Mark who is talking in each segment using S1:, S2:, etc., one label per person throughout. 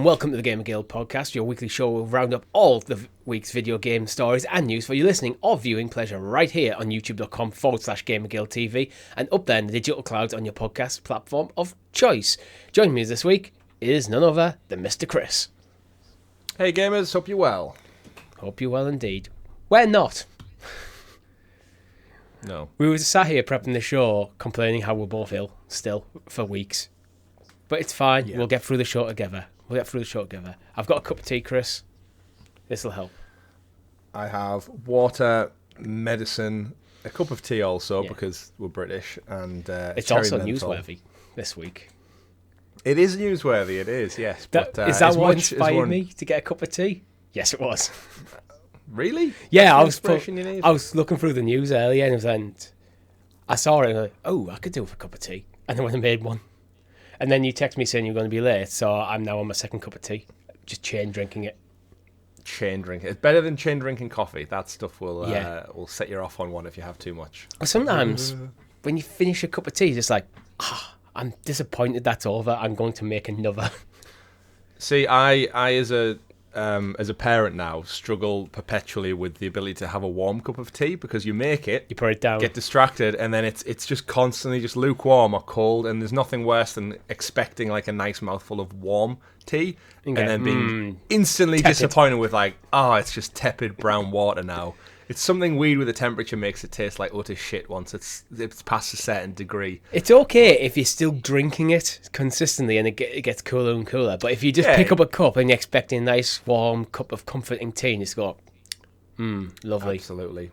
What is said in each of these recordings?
S1: welcome to the GamerGuild Podcast, your weekly show will round up all of the week's video game stories and news for your listening or viewing pleasure right here on youtube.com/GamerGuildTV and up there in the digital clouds on your podcast platform of choice. Joining me this week is none other than Mr. Chris.
S2: Hey gamers, hope you're well.
S1: Hope you're well indeed. We're not.
S2: No.
S1: We were sat here prepping the show, complaining how we're both ill still for weeks. But it's fine, We'll get through the show together. I've got a cup of tea, Chris. This'll help.
S2: I have water, medicine, a cup of tea also because we're British, and
S1: it's also newsworthy this week.
S2: It is newsworthy, it is, yes.
S1: Is that what inspired me to get a cup of tea? Yes, it was.
S2: Really?
S1: Yeah, I was looking through the news earlier and I saw it and I was like, oh, I could do with a cup of tea. And then I made one. And then you text me saying you're going to be late, so I'm now on my second cup of tea. Just chain drinking it.
S2: Chain drinking. It's better than chain drinking coffee. That stuff will set you off on one if you have too much.
S1: Sometimes when you finish a cup of tea, it's just like, I'm disappointed that's over. I'm going to make another.
S2: See, I as a parent now struggle perpetually with the ability to have a warm cup of tea because you make it,
S1: you put it down,
S2: get distracted, and then it's just constantly just lukewarm or cold, and there's nothing worse than expecting like a nice mouthful of warm tea and then being instantly disappointed with like, it's just tepid brown water now. It's something weird with the temperature makes it taste like utter shit once it's past a certain degree.
S1: It's okay if you're still drinking it consistently and it gets cooler and cooler. But if you just pick up a cup and you're expecting a nice warm cup of comforting tea and just go, lovely.
S2: Absolutely.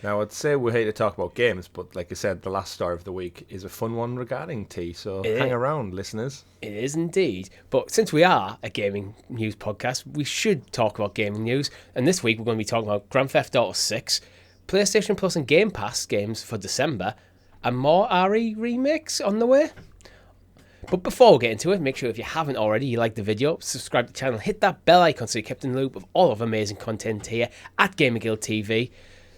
S2: Now, I'd say we're here to talk about games, but like I said, the last story of the week is a fun one regarding tea, so hang around, listeners.
S1: It is indeed. But since we are a gaming news podcast, we should talk about gaming news. And this week, we're going to be talking about Grand Theft Auto 6, PlayStation Plus and GamePass games for December, and more RE remakes on the way. But before we get into it, make sure if you haven't already, you like the video, subscribe to the channel, hit that bell icon so you're kept in the loop of all of amazing content here at GamerGuildTV.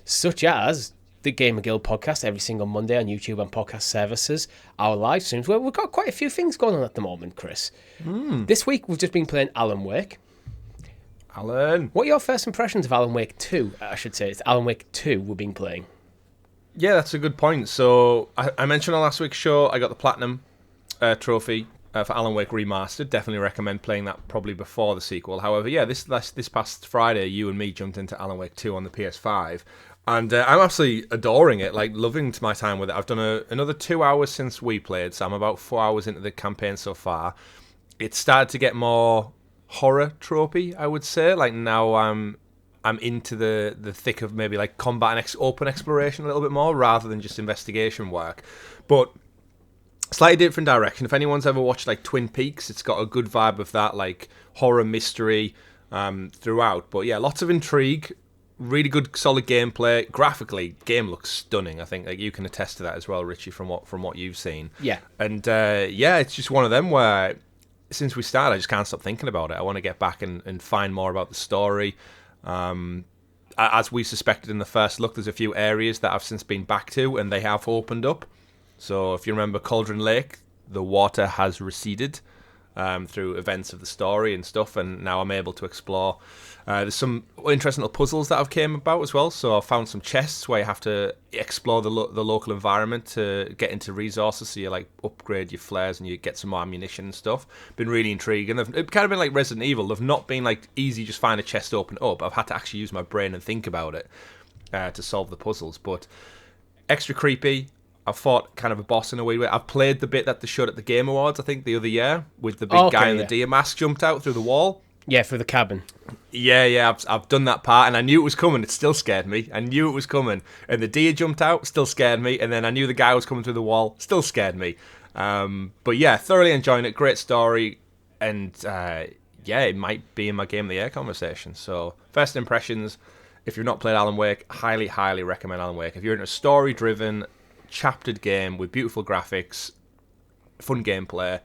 S1: Such as the GamerGuild Podcast every single Monday on YouTube and podcast services, our live streams, where we've got quite a few things going on at the moment, Chris. This week, we've just been playing Alan Wake.
S2: Alan!
S1: What are your first impressions of Alan Wake 2, I should say? It's Alan Wake 2 we've been playing.
S2: Yeah, that's a good point. So, I mentioned on last week's show, I got the Platinum trophy for Alan Wake Remastered. Definitely recommend playing that probably before the sequel. However, this past Friday, you and me jumped into Alan Wake 2 on the PS5. And I'm absolutely adoring it, like loving my time with it. I've done another 2 hours since we played, so I'm about 4 hours into the campaign so far. It started to get more horror tropey, I would say. Like now I'm into the thick of maybe like combat and open exploration a little bit more rather than just investigation work. But slightly different direction. If anyone's ever watched like Twin Peaks, it's got a good vibe of that, like horror mystery throughout. But yeah, lots of intrigue. Really good, solid gameplay. Graphically, game looks stunning. I think like you can attest to that as well, Richie, from what you've seen.
S1: Yeah.
S2: And it's just one of them where since we started, I just can't stop thinking about it. I want to get back and find more about the story. As we suspected in the first look, there's a few areas that I've since been back to, and they have opened up. So if you remember Cauldron Lake, the water has receded through events of the story and stuff, and now I'm able to explore. There's some interesting little puzzles that I've came about as well. So I've found some chests where you have to explore the local environment to get into resources. So you like upgrade your flares and you get some more ammunition and stuff. Been really intriguing. It's kind of been like Resident Evil. They've not been like easy, just find a chest, open up. I've had to actually use my brain and think about it to solve the puzzles. But extra creepy. I've fought kind of a boss in a way. I've played the bit that they showed at the Game Awards, I think, the other year, with the big guy in the deer mask jumped out through the wall.
S1: Yeah, through the cabin.
S2: Yeah, I've done that part, and I knew it was coming. It still scared me. I knew it was coming. And the deer jumped out, still scared me. And then I knew the guy was coming through the wall, still scared me. But yeah, thoroughly enjoying it. Great story. And it might be in my Game of the Year conversation. So, first impressions, if you've not played Alan Wake, highly, highly recommend Alan Wake. If you're in a story-driven, chaptered game with beautiful graphics, fun gameplay,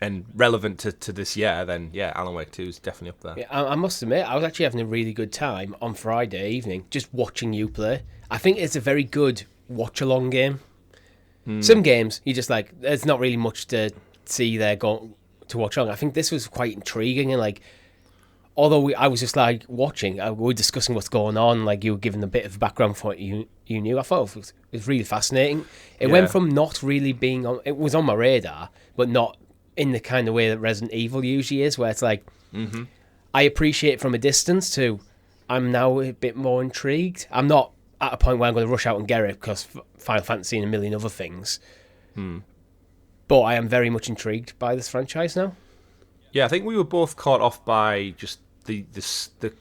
S2: and relevant to this year, then Alan Wake 2 is definitely up there.
S1: Yeah, I must admit, I was actually having a really good time on Friday evening just watching you play. I think it's a very good watch-along game. Some games, you just like, there's not really much to see there to watch on. I think this was quite intriguing, and like, although I was just like watching, we were discussing what's going on, like you were giving a bit of background for what you knew. I thought it was really fascinating. It went from not really being on, it was on my radar, but not in the kind of way that Resident Evil usually is, where it's like, I appreciate it from a distance, to I'm now a bit more intrigued. I'm not at a point where I'm going to rush out and get it because Final Fantasy and a million other things. But I am very much intrigued by this franchise now.
S2: Yeah, I think we were both caught off by just the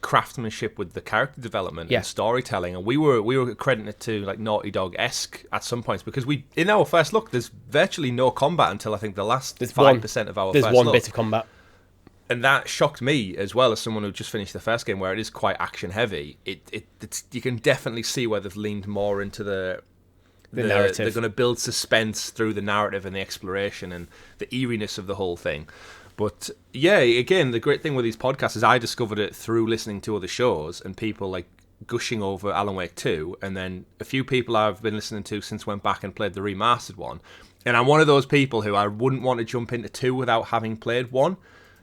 S2: craftsmanship with the character development and storytelling, and we were crediting it to like Naughty Dog-esque at some points, because in our first look there's virtually no combat until I think the last 5% of our first look.
S1: There's one bit of combat.
S2: And that shocked me as well, as someone who just finished the first game, where it is quite action heavy. It's you can definitely see where they've leaned more into the narrative. They're going to build suspense through the narrative and the exploration and the eeriness of the whole thing. But yeah, again, the great thing with these podcasts is I discovered it through listening to other shows and people like gushing over Alan Wake 2, and then a few people I've been listening to since went back and played the remastered one. And I'm one of those people who I wouldn't want to jump into 2 without having played 1.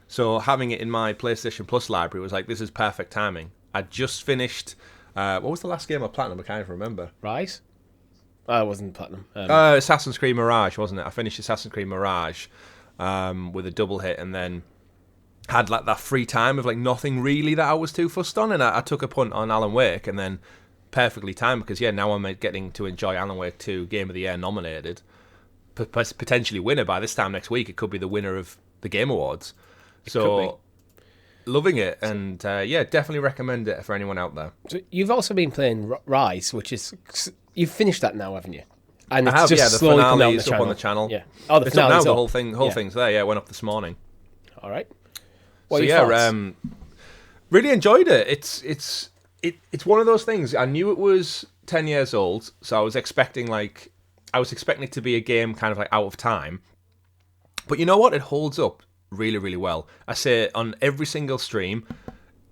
S2: So having it in my PlayStation Plus library was like, this is perfect timing. I just finished, what was the last game of Platinum? I can't even remember.
S1: Rise? Oh, it wasn't Platinum.
S2: Assassin's Creed Mirage, wasn't it? I finished Assassin's Creed Mirage with a double hit, and then had like that free time of like nothing really that I was too fussed on, and I took a punt on Alan Wake, and then perfectly timed, because now I'm getting to enjoy Alan Wake 2 Game of the Year nominated, potentially winner by this time next week. It could be the winner of the Game Awards. So loving it, and definitely recommend it for anyone out there.
S1: So you've also been playing Rise, which is, you've finished that now, haven't you? And
S2: I have,
S1: just
S2: the
S1: slowly
S2: finale
S1: is
S2: up on the channel.
S1: Yeah. Oh, the
S2: it's
S1: finale
S2: up now. The whole thing's there. Yeah, it went up this morning.
S1: All right.
S2: What really enjoyed it. It's one of those things. I knew it was 10 years old, so I was expecting it to be a game kind of like out of time. But you know what? It holds up really, really well. I say on every single stream,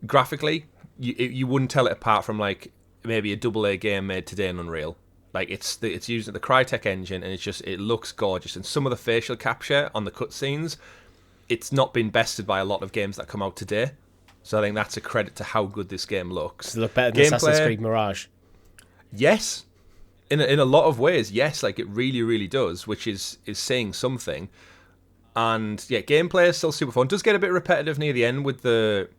S2: graphically, you wouldn't tell it apart from like maybe a AA game made today in Unreal. Like it's using the Crytek engine, and it looks gorgeous. And some of the facial capture on the cutscenes, it's not been bested by a lot of games that come out today. So I think that's a credit to how good this game looks.
S1: Does it look better than Assassin's Creed Mirage?
S2: Yes, in a lot of ways, yes. Like it really, really does, which is saying something. And yeah, gameplay is still super fun. It does get a bit repetitive near the end with a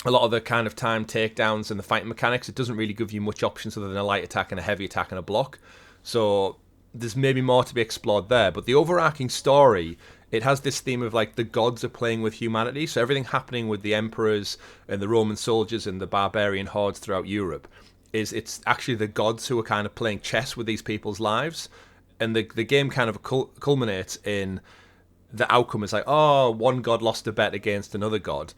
S2: lot of the kind of time takedowns and the fighting mechanics. It doesn't really give you much options other than a light attack and a heavy attack and a block. So there's maybe more to be explored there. But the overarching story, it has this theme of like the gods are playing with humanity. So everything happening with the emperors and the Roman soldiers and the barbarian hordes throughout Europe it's actually the gods who are kind of playing chess with these people's lives. And the game kind of culminates in the outcome is like, oh, one god lost a bet against another god.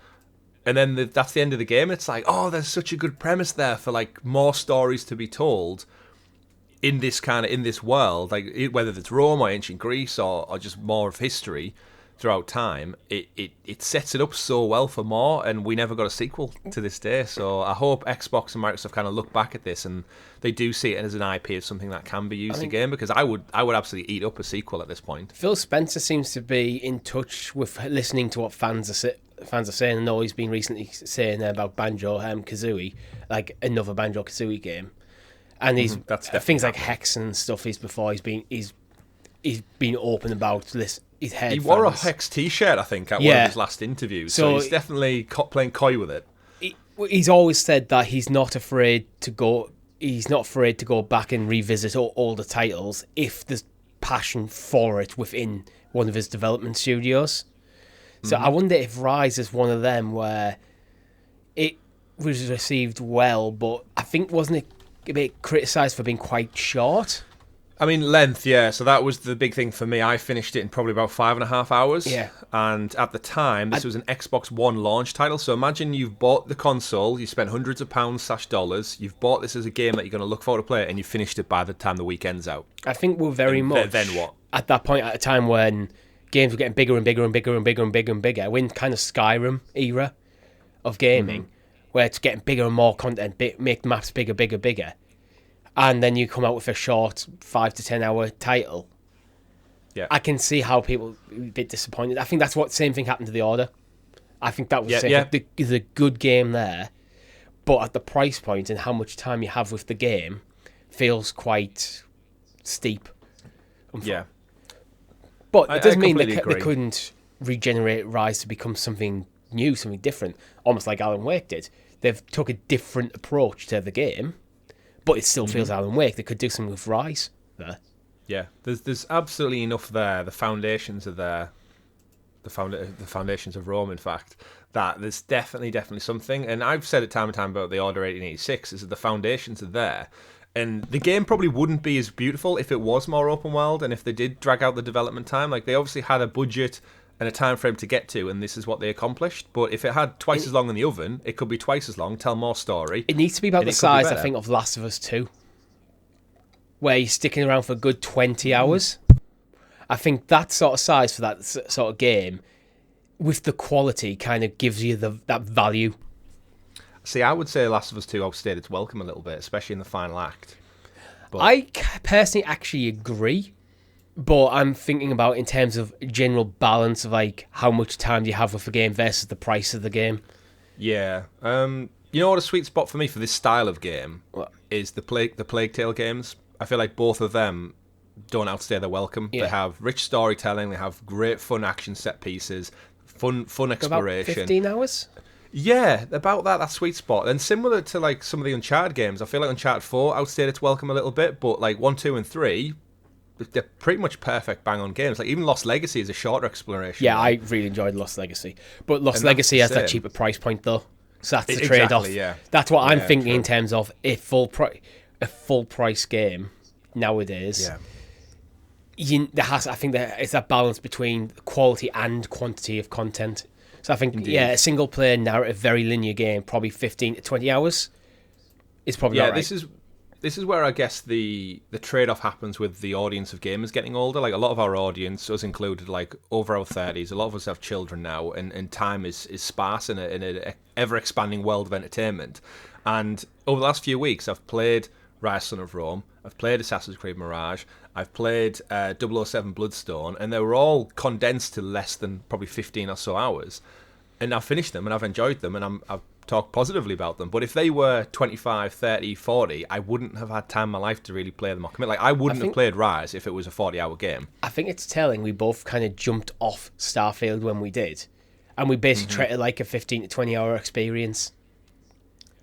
S2: And then that's the end of the game. It's like, oh, there's such a good premise there for like more stories to be told in this world, like whether it's Rome or ancient Greece or just more of history throughout time. It sets it up so well for more, and we never got a sequel to this day. So I hope Xbox and Microsoft kind of look back at this and they do see it as an IP of something that can be used again, because I would absolutely eat up a sequel at this point.
S1: Phil Spencer seems to be in touch with listening to what fans are saying. I know he's been recently saying about Banjo-Kazooie, like another Banjo-Kazooie game, and he's things like Hex and stuff. He's been open about this.
S2: He wore a Hex T-shirt, I think, at one of his last interviews. So he's definitely playing coy with it.
S1: He's always said that he's not afraid to go. He's not afraid to go back and revisit all the titles if there's passion for it within one of his development studios. So I wonder if Rise is one of them where it was received well, but I think wasn't it a bit criticised for being quite short?
S2: I mean, length, yeah. So that was the big thing for me. I finished it in probably about 5.5 hours.
S1: Yeah.
S2: And at the time, this was an Xbox One launch title. So imagine you've bought the console, you spent hundreds of pounds/dollars, you've bought this as a game that you're going to look forward to play, and you finished it by the time the weekend's out.
S1: I think we're very much
S2: then what?
S1: At that point, at a time when games were getting bigger and bigger and bigger and bigger and bigger and bigger. We're in kind of Skyrim era of gaming, where it's getting bigger and more content, make the maps bigger, bigger, bigger. And then you come out with a short 5 to 10 hour title.
S2: Yeah.
S1: I can see how people are a bit disappointed. I think that's what same thing happened to The Order. I think that was the same thing. The good game there, but at the price point and how much time you have with the game feels quite steep.
S2: Yeah.
S1: But it doesn't mean they
S2: agree.
S1: couldn't regenerate Rise to become something new, something different, almost like Alan Wake did. They've took a different approach to the game, but it still feels Alan Wake. They could do something with Rise there.
S2: Yeah, there's absolutely enough there. The foundations are there. The foundations of Rome, in fact, that there's definitely something. And I've said it time and time about the Order 1886, is that the foundations are there. And the game probably wouldn't be as beautiful if it was more open world and if they did drag out the development time. Like, they obviously had a budget and a time frame to get to, and this is what they accomplished. But if it had twice as long in the oven, it could be twice as long, tell more story.
S1: It needs to be about the size, I think, of Last of Us 2, where you're sticking around for a good 20 hours. I think that sort of size for that sort of game, with the quality, kind of gives you that value.
S2: See, I would say Last of Us 2 outstayed its welcome a little bit, especially in the final act. But
S1: I personally actually agree, but I'm thinking about in terms of general balance of like how much time do you have with the game versus the price of the game.
S2: Yeah. You know what a sweet spot for me for this style of game is the Plague Tale games. I feel like both of them don't outstay their welcome. Yeah. They have rich storytelling, they have great fun action set pieces, fun exploration.
S1: About 15 hours?
S2: Yeah, about that sweet spot. And similar to like some of the Uncharted games, I feel like Uncharted 4 outstayed its welcome a little bit, but like 1, 2, and 3, they're pretty much perfect bang-on games. Like even Lost Legacy is a shorter exploration.
S1: Yeah, I really enjoyed Lost Legacy. But Lost Legacy has that cheaper price point though. So that's the trade-off.
S2: Yeah.
S1: That's what I'm thinking in terms of a full price game nowadays.
S2: Yeah.
S1: I think there is that balance between quality and quantity of content. So I think,
S2: Indeed.
S1: a single-player narrative, very linear game, probably 15 to 20 hours is probably not right.
S2: This is where I guess the trade-off happens with the audience of gamers getting older. Like a lot of our audience, us included, like over our 30s, a lot of us have children now, and time is sparse in an ever-expanding world of entertainment. And over the last few weeks, I've played Rise Son of Rome, I've played Assassin's Creed Mirage, I've played 007 Bloodstone, and they were all condensed to less than probably 15 or so hours. And I've finished them, and I've enjoyed them, and I've talked positively about them. But if they were 25, 30, 40, I wouldn't have had time in my life to really play them or commit. Like, I wouldn't have played Rise if it was a 40-hour game.
S1: I think it's telling we both kind of jumped off Starfield when we did, and we basically treated it like a 15 to 20-hour experience.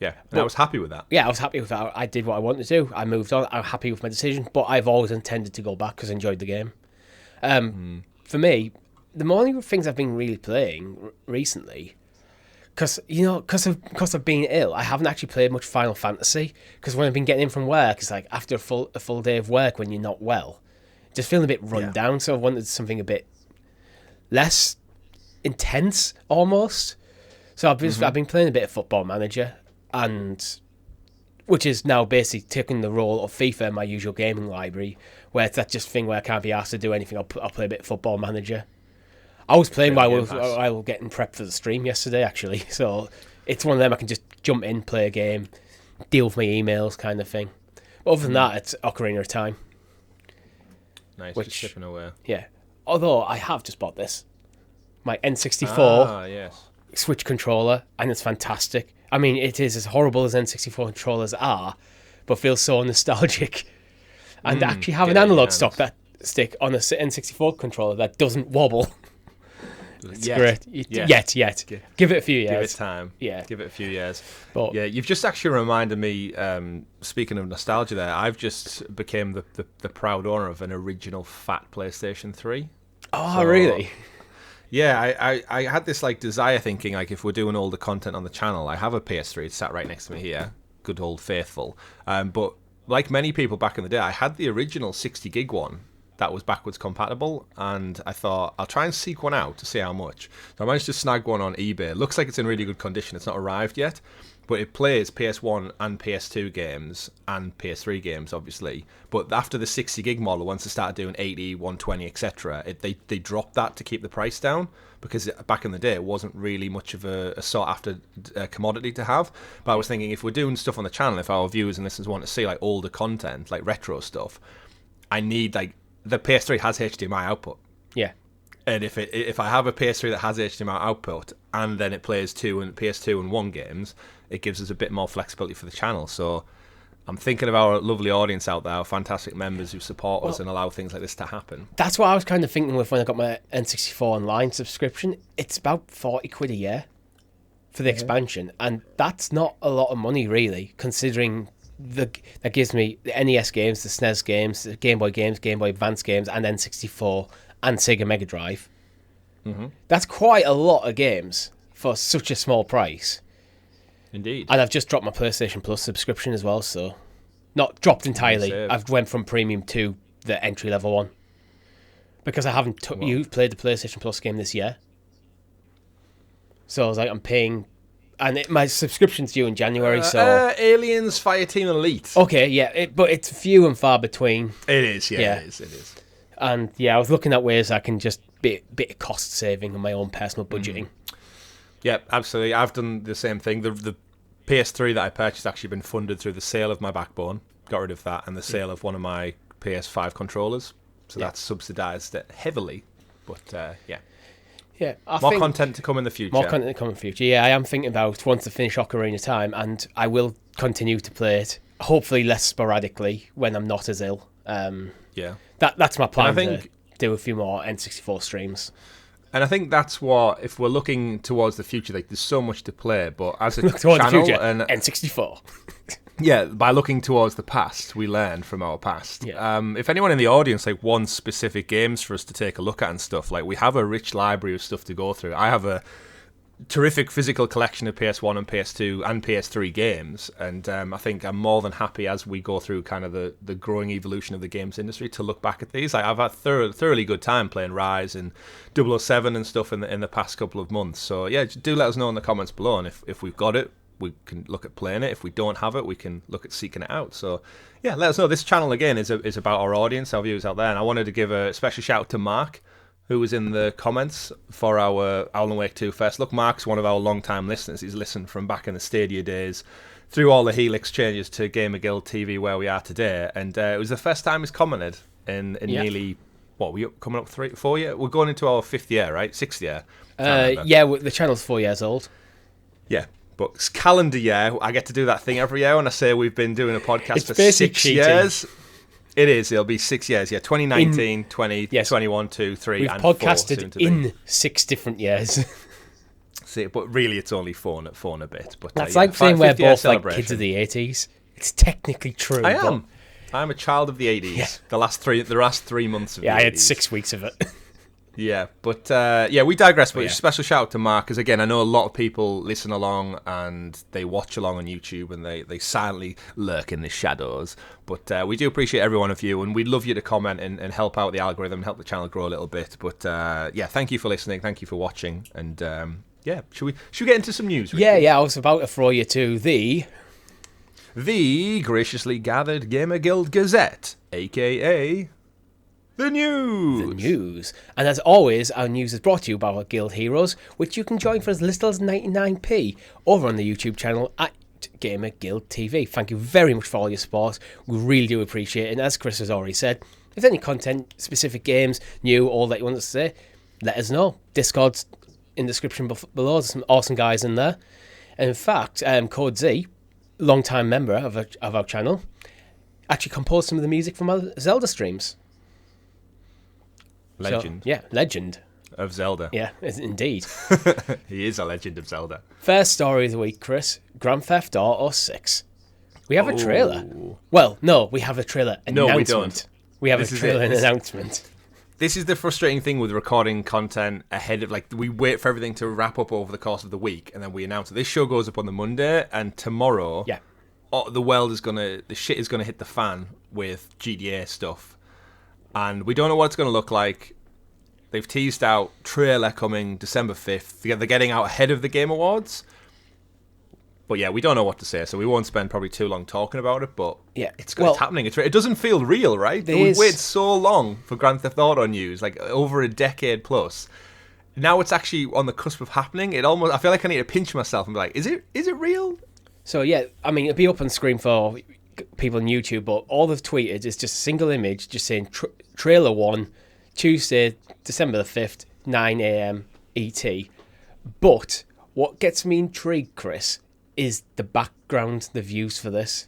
S2: Yeah, and I was happy with that.
S1: Yeah, I was happy with that. I did what I wanted to do. I moved on. I'm happy with my decision, but I've always intended to go back because I enjoyed the game. For me, the more things I've been really playing recently, because of being ill, I haven't actually played much Final Fantasy. Because when I've been getting in from work, it's like after a full day of work when you're not well, just feeling a bit run down. So I wanted something a bit less intense, almost. So I've been playing a bit of Football Manager. And which is now basically taking the role of FIFA in my usual gaming library, where it's that just thing where I can't be asked to do anything. I'll play a bit of Football Manager. I was playing while I was getting prepped for the stream yesterday, actually. So it's one of them I can just jump in, play a game, deal with my emails, kind of thing. But other than that, it's Ocarina of Time.
S2: Nice, just chipping away.
S1: Yeah. Although I have just bought this, my N64
S2: yes.
S1: Switch controller, and it's fantastic. I mean, it is as horrible as N64 controllers are, but feels so nostalgic. And actually have an analog stick on a N64 controller that doesn't wobble. It's great. Yet. Give it a few years.
S2: Give it time.
S1: Yeah.
S2: Give it a few years.
S1: But
S2: yeah, you've just actually reminded me, speaking of nostalgia there, I've just became the proud owner of an original fat PlayStation 3.
S1: Oh, really?
S2: Yeah, I had this like desire thinking like if we're doing all the content on the channel, I have a PS3, it's sat right next to me here, good old faithful. But like many people back in the day, I had the original 60 gig one that was backwards compatible, and I thought I'll try and seek one out to see how much. So I managed to snag one on eBay. It looks like it's in really good condition. It's not arrived yet, but it plays PS1 and PS2 games and PS3 games, obviously. But after the 60 gig model, once they started doing 80, 120, etc., they dropped that to keep the price down, because back in the day it wasn't really much of a sought after commodity to have. But I was thinking, if we're doing stuff on the channel, if our viewers and listeners want to see like older content, like retro stuff, I need like the PS3 has HDMI output.
S1: Yeah.
S2: And if I have a PS3 that has HDMI output and then it plays PS2 and 1 games, it gives us a bit more flexibility for the channel. So I'm thinking of our lovely audience out there, our fantastic members who support us and allow things like this to happen.
S1: That's what I was kind of thinking with when I got my N64 Online subscription. It's about £40 a year for the expansion, and that's not a lot of money really, considering that gives me the NES games, the SNES games, the Game Boy games, Game Boy Advance games, and N64 and Sega Mega Drive. Mm-hmm. That's quite a lot of games for such a small price.
S2: Indeed.
S1: And I've just dropped my PlayStation Plus subscription as well, so not dropped entirely. I've went from premium to the entry level one because I haven't played the PlayStation Plus game this year. So I was like, I'm paying, and my subscription's due in January. So
S2: Aliens Fireteam Elite.
S1: Okay, yeah, but it's few and far between.
S2: It is, yeah. It is.
S1: And yeah, I was looking at ways I can just bit of cost saving on my own personal budgeting.
S2: Yeah, absolutely. I've done the same thing. The PS3 that I purchased actually been funded through the sale of my Backbone. Got rid of that, and the sale of one of my PS5 controllers. So that's subsidised it heavily. But yeah.
S1: Yeah,
S2: more content to come in the future.
S1: More content to come in the future. Yeah, I am thinking about once I finish Ocarina of Time, and I will continue to play it. Hopefully less sporadically when I'm not as ill.
S2: Yeah.
S1: That's my plan. I think to do a few more N64 streams.
S2: And I think that's what, if we're looking towards the future, like there's so much to play, but as a
S1: look towards
S2: channel,
S1: the future,
S2: and
S1: N64.
S2: Yeah, by looking towards the past, we learn from our past.
S1: Yeah.
S2: If anyone in the audience wants specific games for us to take a look at and stuff, we have a rich library of stuff to go through. I have a terrific physical collection of PS1 and PS2 and PS3 games, and I think I'm more than happy as we go through kind of the growing evolution of the games industry to look back at these. I've had thoroughly good time playing Rise and 007 and stuff in the past couple of months. So yeah, do let us know in the comments below, and if we've got it, we can look at playing it. If we don't have it, we can look at seeking it out. So yeah, let us know. This channel again is about our audience, our viewers out there, and I wanted to give a special shout out to Mark, who was in the comments for our Alan Wake 2 first look. Mark's one of our long-time listeners. He's listened from back in the Stadia days through all the Helix changes to GamerGuildTV where we are today. And it was the first time he's commented in nearly, we're coming up 4 years? We're going into our 5th year, right? 6th year?
S1: Yeah, the channel's 4 years old.
S2: Yeah. But it's calendar year, I get to do that thing every year when I say we've been doing a podcast for 6 years. It is. It'll be 6 years. Yeah, 2019, 20, yes. 21, 2, 3,
S1: We've
S2: and
S1: podcasted
S2: 4.
S1: in 6 different years.
S2: See, but really, it's only 4 and a bit. But
S1: that's like saying we're both like kids of the 80s. It's technically true.
S2: I am. I'm a child of the 80s. Yeah. The last 3 months of the 80s.
S1: I had 6 weeks of it.
S2: Yeah, but we digress. But special shout out to Mark, because again, I know a lot of people listen along and they watch along on YouTube and they silently lurk in the shadows. But we do appreciate every one of you, and we'd love you to comment and help out the algorithm and help the channel grow a little bit. But thank you for listening, thank you for watching, and should we get into some news? Ricky?
S1: Yeah, I was about to throw you to the
S2: graciously gathered Gamer Guild Gazette, aka The news. And as always, our news is brought to you by our guild heroes, which you can join for as little as 99p over on the YouTube channel at GamerGuildTV. Thank you very much for all your support. We really do appreciate it. And as Chris has already said, if there's any content, specific games, new, all that you want us to say, let us know. Discord's in the description below. There's some awesome guys in there. And in fact, Code Z, long-time member of our channel, actually composed some of the music from our Zelda streams. Legend.
S1: So, legend.
S2: Of Zelda.
S1: Yeah, indeed.
S2: He is a legend of Zelda.
S1: First story of the week, Chris. Grand Theft Auto 6. We have a trailer. Well, no, we have a trailer announcement.
S2: No, we don't.
S1: We have a trailer announcement.
S2: This is the frustrating thing with recording content ahead of, we wait for everything to wrap up over the course of the week, and then we announce it. This show goes up on the Monday, and tomorrow, the shit is gonna hit the fan with GTA stuff. And we don't know what it's going to look like. They've teased out trailer coming December 5th. They're getting out ahead of the Game Awards. But yeah, we don't know what to say, so we won't spend probably too long talking about it. But it's happening. It doesn't feel real, right? We've waited so long for Grand Theft Auto news, over a decade plus. Now it's actually on the cusp of happening. I feel like I need to pinch myself and be like, is it real?
S1: So yeah, I mean, it'll be up on screen for people on YouTube, but all they've tweeted is just a single image just saying Trailer 1, Tuesday, December the 5th, 9 a.m. ET. But what gets me intrigued, Chris, is the background, the views for this.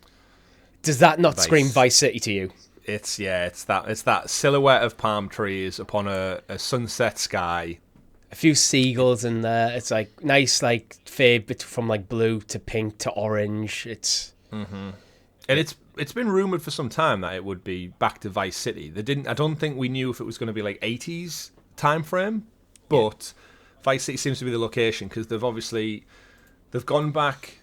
S1: Does that not scream Vice City to you?
S2: It's that silhouette of palm trees upon a sunset sky.
S1: A few seagulls in there. It's like nice, like fade from like blue to pink to orange. It's
S2: and it's been rumored for some time that it would be back to Vice City. I don't think we knew if it was going to be like 80s time frame, but Vice City seems to be the location because they've gone back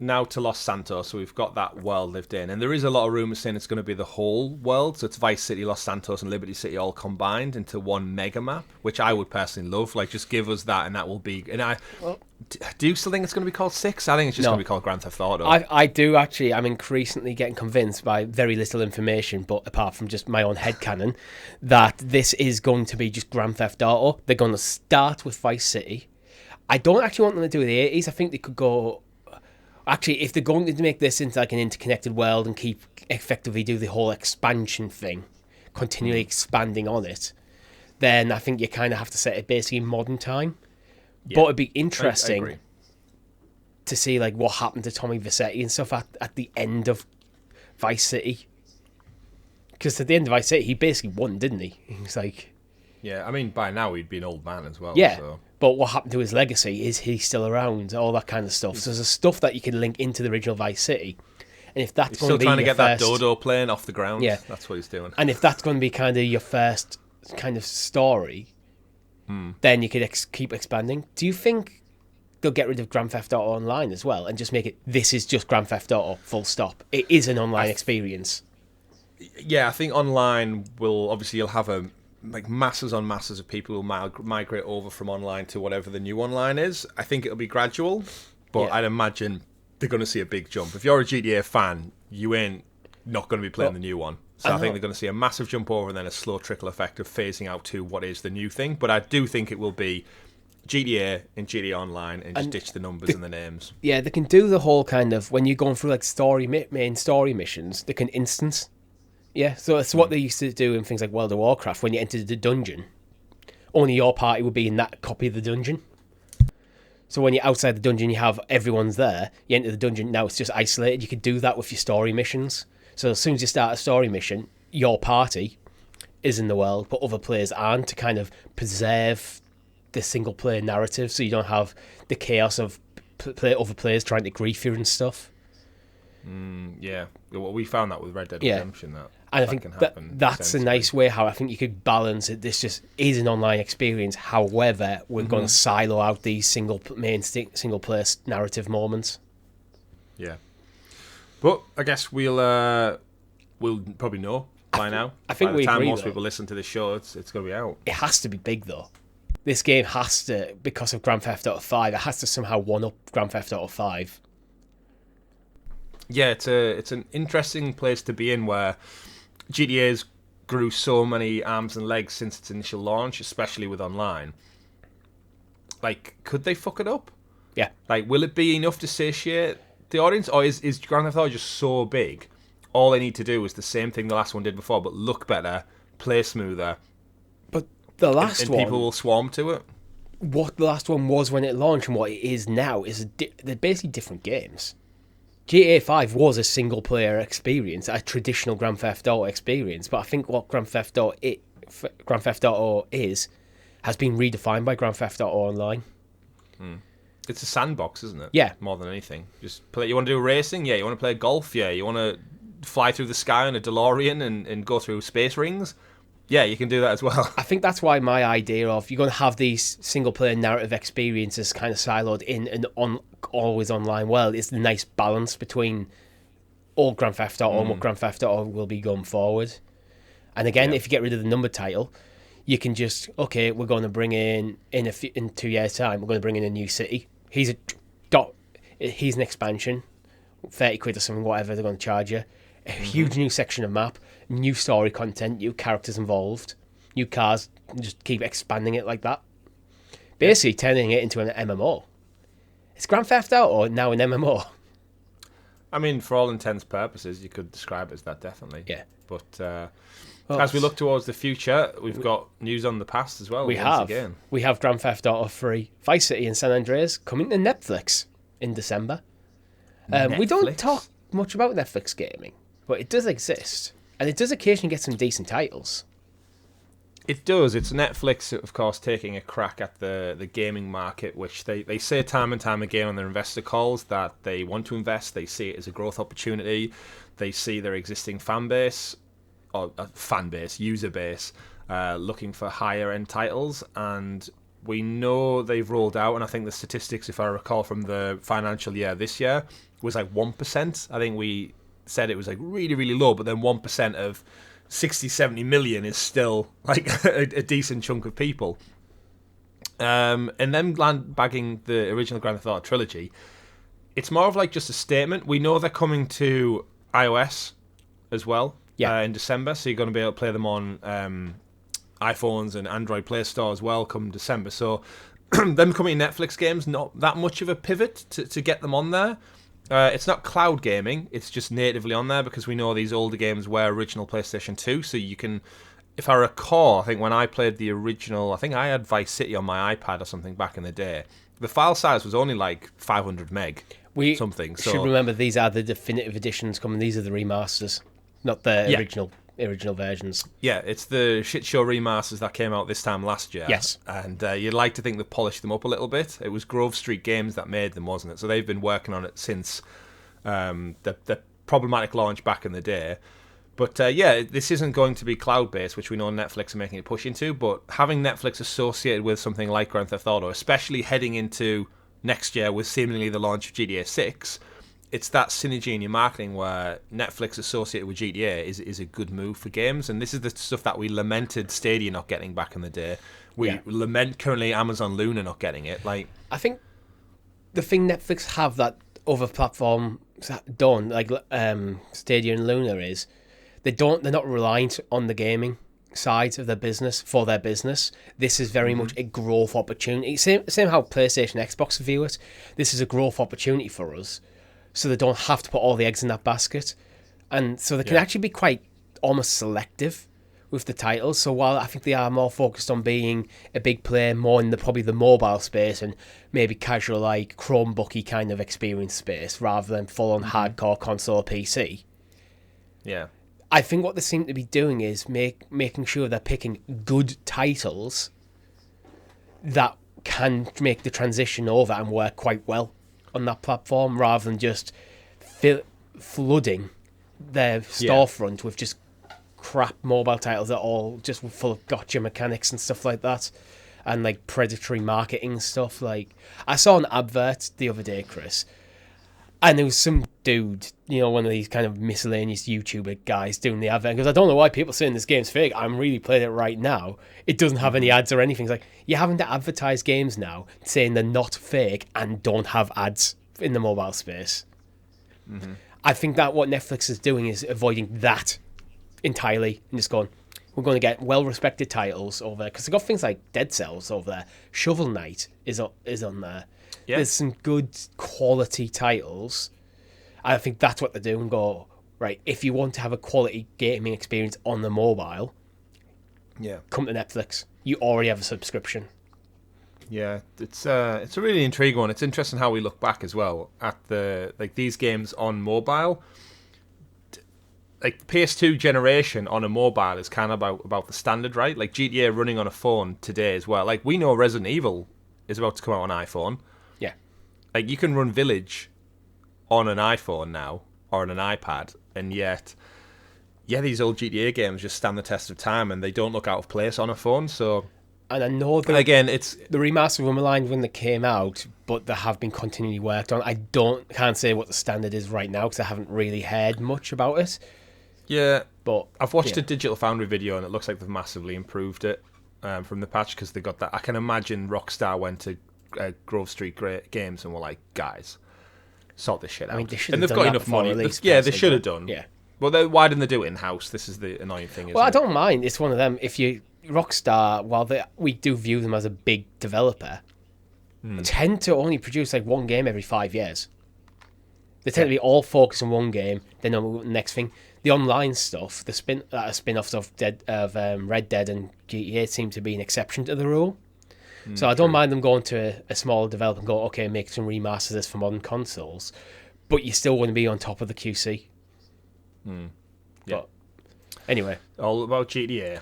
S2: now to Los Santos, so we've got that world lived in, and there is a lot of rumors saying it's going to be the whole world, so it's Vice City, Los Santos, and Liberty City all combined into one mega map, which I would personally love. Like, just give us that, and that will be. And do you still think it's going to be called 6? I think it's just going to be called Grand Theft Auto.
S1: I do actually. I'm increasingly getting convinced by very little information, but apart from just my own headcanon, that this is going to be just Grand Theft Auto. They're going to start with Vice City. I don't actually want them to do the 80s. I think they could go. Actually, if they're going to make this into like an interconnected world and keep effectively do the whole expansion thing, continually expanding on it, then I think you kind of have to set it basically in modern time. Yeah, but it'd be interesting to see like what happened to Tommy Vercetti and stuff at the end of Vice City. Because at the end of Vice City, he basically won, didn't he? He was like...
S2: Yeah, I mean, by now he'd be an old man as well.
S1: Yeah.
S2: So.
S1: But what happened to his legacy? Is he still around? All that kind of stuff. So there's stuff that you can link into the original Vice City. And if that's going to be
S2: still trying to get
S1: that
S2: dodo plane off the ground.
S1: Yeah.
S2: That's what he's doing.
S1: And if that's going to be kind of your first kind of story, then you could keep expanding. Do you think they'll get rid of Grand Theft Auto Online as well and just make it, this is just Grand Theft Auto, full stop? It is an online experience.
S2: Yeah, I think online will, obviously you'll have masses on masses of people who migrate over from online to whatever the new online is. I think it'll be gradual, but I'd imagine they're going to see a big jump. If you're a GTA fan, you ain't not going to be playing the new one. So I think they're going to see a massive jump over and then a slow trickle effect of phasing out to what is the new thing. But I do think it will be GTA and GTA Online and just ditch the numbers and the names. Yeah,
S1: they can do the whole kind of, when you're going through like main story missions, they can instance. Yeah, so it's what they used to do in things like World of Warcraft. When you entered the dungeon, only your party would be in that copy of the dungeon. So when you're outside the dungeon, you have everyone's there. You enter the dungeon, now it's just isolated. You could do that with your story missions. So as soon as you start a story mission, your party is in the world, but other players aren't, to kind of preserve the single-player narrative, so you don't have the chaos of other players trying to grief you and stuff.
S2: Yeah, well, we found that with Red Dead Redemption.
S1: And I think that's a nice way how I think you could balance it. This just is an online experience. However, we're going to silo out these single-player narrative moments.
S2: Yeah. But I guess we'll probably know by now.
S1: I think
S2: by the time
S1: agree,
S2: most people listen to this show, it's going to be out.
S1: It has to be big, though. This game has to, because of Grand Theft Auto 5, it has to somehow one-up Grand Theft Auto 5.
S2: Yeah, it's an interesting place to be in, where GTA's grew so many arms and legs since its initial launch, especially with online. Like, could they fuck it up?
S1: Yeah.
S2: Like, will it be enough to satiate the audience, or is Grand Theft Auto just so big, all they need to do is the same thing the last one did before, but look better, play smoother,
S1: but the last one,
S2: people will swarm to it?
S1: What the last one was when it launched and what it is now is they're basically different games. GTA 5 was a single player experience, a traditional Grand Theft Auto experience, but I think what Grand Theft Auto has been redefined by Grand Theft Auto Online.
S2: It's a sandbox, isn't it?
S1: Yeah.
S2: More than anything. Just play. You want to do racing? Yeah. You want to play golf? Yeah. You want to fly through the sky on a DeLorean and go through space rings? Yeah, you can do that as well.
S1: I think that's why my idea of you're going to have these single-player narrative experiences kind of siloed in an always online world is the nice balance between all Grand Theft Auto and what Grand Theft Auto will be going forward. And again, if you get rid of the number title, you can just, okay, we're going to bring in 2 years' time, we're going to bring in a new city. He's an expansion, 30 quid or something, whatever they're going to charge you. A huge new section of map, new story content, new characters involved, new cars, and just keep expanding it like that. Basically turning it into an MMO. It's Grand Theft Auto now an MMO.
S2: I mean, for all intents and purposes, you could describe it as that, definitely.
S1: Yeah.
S2: But as we look towards the future, we've got news on the past as well.
S1: We have Grand Theft Auto 3, Vice City and San Andreas coming to Netflix in December. We don't talk much about Netflix gaming, but it does exist. And it does occasionally get some decent titles.
S2: It does. It's Netflix, of course, taking a crack at the gaming market, which they say time and time again on their investor calls that they want to invest. They see it as a growth opportunity. They see their existing user base, looking for higher end titles. And we know they've rolled out, and I think the statistics, if I recall from the financial year this year, was like 1%. I think we said it was like really, really low, but then 1% of 60-70 million is still like a decent chunk of people. And then bagging the original Grand Theft Auto trilogy, it's more of like just a statement. We know they're coming to iOS as well in December, so you're going to be able to play them on iPhones and Android Play Store as well come December. So them coming Netflix games, not that much of a pivot to get them on there. It's not cloud gaming, it's just natively on there because we know these older games were original PlayStation 2, so you can, if I recall, I think when I played the original, I think I had Vice City on my iPad or something back in the day, the file size was only like 500 meg something. So
S1: should remember these are the definitive editions coming, these are the remasters, not the original versions.
S2: Yeah, it's the shit show remasters that came out this time last year.
S1: Yes.
S2: And you'd like to think they polished them up a little bit. It was Grove Street Games that made them, wasn't it? So they've been working on it since the problematic launch back in the day. But this isn't going to be cloud-based, which we know Netflix are making a push into, but having Netflix associated with something like Grand Theft Auto, especially heading into next year with seemingly the launch of GTA 6, it's that synergy in your marketing where Netflix associated with GTA is a good move for games. And this is the stuff that we lamented Stadia not getting back in the day. We lament currently Amazon Luna not getting it. Like,
S1: I think the thing Netflix have that other platforms don't, like Stadia and Luna, is they're not reliant on the gaming side of their business for their business. This is very much a growth opportunity. Same how PlayStation, Xbox view it. This is a growth opportunity for us. So they don't have to put all the eggs in that basket. And so they can actually be quite almost selective with the titles. So while I think they are more focused on being a big player, more in probably the mobile space and maybe casual, like Chromebooky kind of experience space, rather than full-on hardcore console or PC.
S2: Yeah.
S1: I think what they seem to be doing is making sure they're picking good titles that can make the transition over and work quite well on that platform, rather than just flooding their storefront with just crap mobile titles that are all just full of gotcha mechanics and stuff like that, and like predatory marketing stuff. Like, I saw an advert the other day, Chris, and there was some dude, one of these kind of miscellaneous YouTuber guys doing the advert, because I don't know why people saying this game's fake. I'm really playing it right now. It doesn't have any ads or anything. It's like, you're having to advertise games now saying they're not fake and don't have ads in the mobile space. I think that what Netflix is doing is avoiding that entirely and just going, we're going to get well-respected titles over there, because they've got things like Dead Cells over there. Shovel Knight is on there. Yeah. There's some good quality titles. I think that's what they do, and go, right, if you want to have a quality gaming experience on the mobile, come to Netflix. You already have a subscription.
S2: Yeah, it's a really intriguing one. It's interesting how we look back as well at these games on mobile. Like, PS2 generation on a mobile is kind of about the standard, right? Like, GTA running on a phone today as well. Like, we know Resident Evil is about to come out on iPhone.
S1: Yeah.
S2: Like, you can run Village on an iPhone now, or on an iPad, and yet, these old GTA games just stand the test of time, and they don't look out of place on a phone, so...
S1: And I know that the remaster were maligned when they came out, but they have been continually worked on. I can't say what the standard is right now, because I haven't really heard much about it.
S2: Yeah, but I've watched a Digital Foundry video, and it looks like they've massively improved it from the patch, because they got that. I can imagine Rockstar went to Grove Street Games and were like, guys, sort this shit out.
S1: I mean, they should have
S2: and they've got enough money. They should have done.
S1: Yeah.
S2: Well, why didn't they do it in-house? This is the annoying thing, isn't it?
S1: Well, I don't mind. It's one of them. If Rockstar, while we do view them as a big developer, tend to only produce like one game every 5 years. They tend to be all focused on one game, then on the next thing. The online stuff, the spin-offs of Red Dead and GTA seem to be an exception to the rule. So I don't mind them going to a small developer and go, okay, make some remasters of this for modern consoles, but you still want to be on top of the QC.
S2: Yeah.
S1: But anyway,
S2: all about GTA.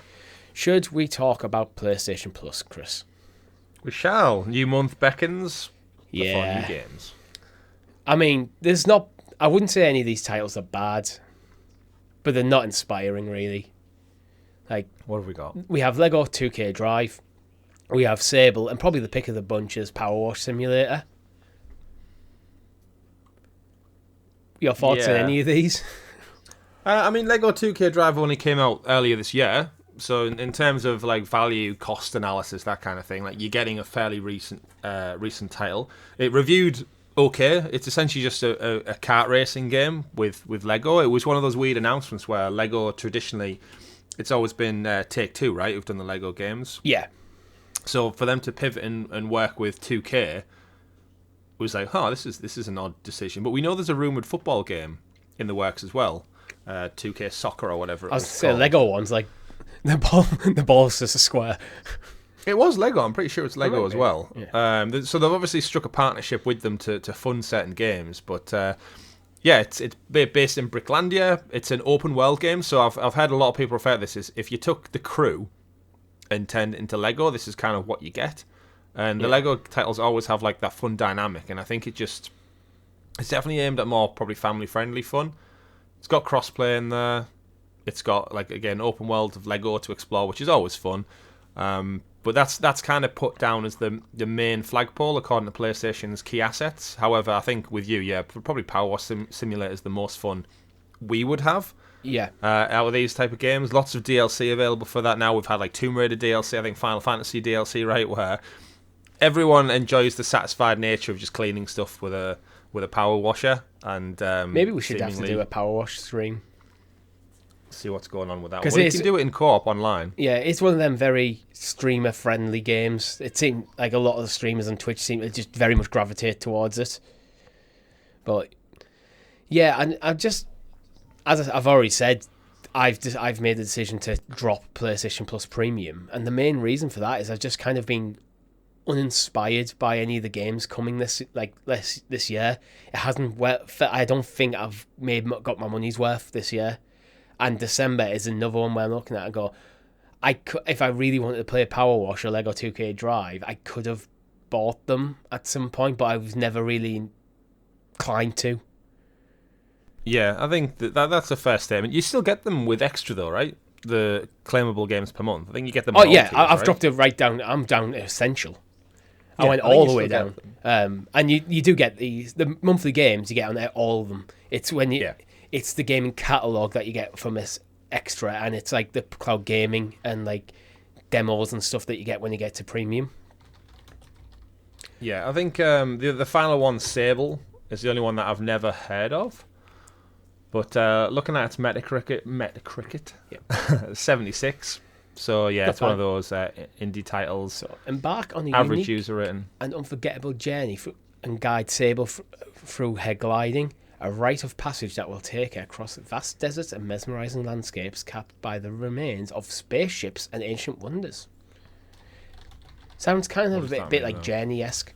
S1: Should we talk about PlayStation Plus, Chris?
S2: We shall. New month beckons.
S1: Yeah.
S2: New games.
S1: I mean, I wouldn't say any of these titles are bad, but they're not inspiring, really. Like,
S2: what have we got?
S1: We have Lego 2K Drive. We have Sable, and probably the pick of the bunch is Power Wash Simulator. Your thoughts on any of these?
S2: I mean, Lego 2K Drive only came out earlier this year, so in terms of like value, cost analysis, that kind of thing, like you're getting a fairly recent title. It reviewed okay. It's essentially just a kart racing game with Lego. It was one of those weird announcements where Lego traditionally, it's always been Take-Two, right? Who've done the Lego games.
S1: Yeah.
S2: So for them to pivot and work with 2K was like, this is an odd decision. But we know there's a rumoured football game in the works as well, 2K Soccer or whatever.
S1: I was saying Lego ones, like the ball's just a square.
S2: It was Lego. I'm pretty sure it's Lego as well.
S1: Yeah.
S2: So they've obviously struck a partnership with them to fund certain games. But it's based in Bricklandia. It's an open world game. So I've heard a lot of people refer to this as if you took The Crew and turned it into Lego, this is kind of what you get. And the Lego titles always have like that fun dynamic, and I think it's definitely aimed at more probably family friendly fun. It's got crossplay in there. It's got like again open world of Lego to explore, which is always fun. But that's kind of put down as the main flagpole according to PlayStation's key assets. However, I think with you, probably Power Wash Simulator is the most fun we would have.
S1: Yeah.
S2: Out of these type of games, lots of DLC available for that now. We've had like Tomb Raider DLC, I think Final Fantasy DLC, right, where everyone enjoys the satisfied nature of just cleaning stuff with a power washer. And
S1: maybe we should have to do a power wash stream.
S2: See what's going on with that. Well, you can do it in co-op online.
S1: Yeah, it's one of them very streamer-friendly games. It seemed like a lot of the streamers on Twitch seem to just very much gravitate towards it. But yeah, and I'm just, as I've already said, I've made the decision to drop PlayStation Plus Premium, and the main reason for that is I've just kind of been uninspired by any of the games coming this year. It hasn't. I don't think I've got my money's worth this year. And December is another one where I'm looking at and go, if I really wanted to play Power Wash or Lego 2K Drive, I could have bought them at some point, but I was never really inclined to.
S2: Yeah, I think that's a fair statement. You still get them with extra though, right? The claimable games per month. I think you get them.
S1: Oh yeah, I've
S2: right?
S1: dropped it right down. I'm down to Essential.
S2: Yeah,
S1: I went all the way down. And you do get the monthly games. You get on there, all of them. It's when you. Yeah. It's the gaming catalogue that you get from this extra, and it's like the cloud gaming and like demos and stuff that you get when you get to premium.
S2: Yeah, I think the final one, Sable, is the only one that I've never heard of. But looking at its Metacritic, 76. So yeah, it's one of those indie titles. So
S1: embark on a
S2: average
S1: unique
S2: user rating
S1: and unforgettable journey and guide Sable through her gliding. A rite of passage that will take her across vast deserts and mesmerising landscapes capped by the remains of spaceships and ancient wonders. Sounds kind of a bit like Journey-esque.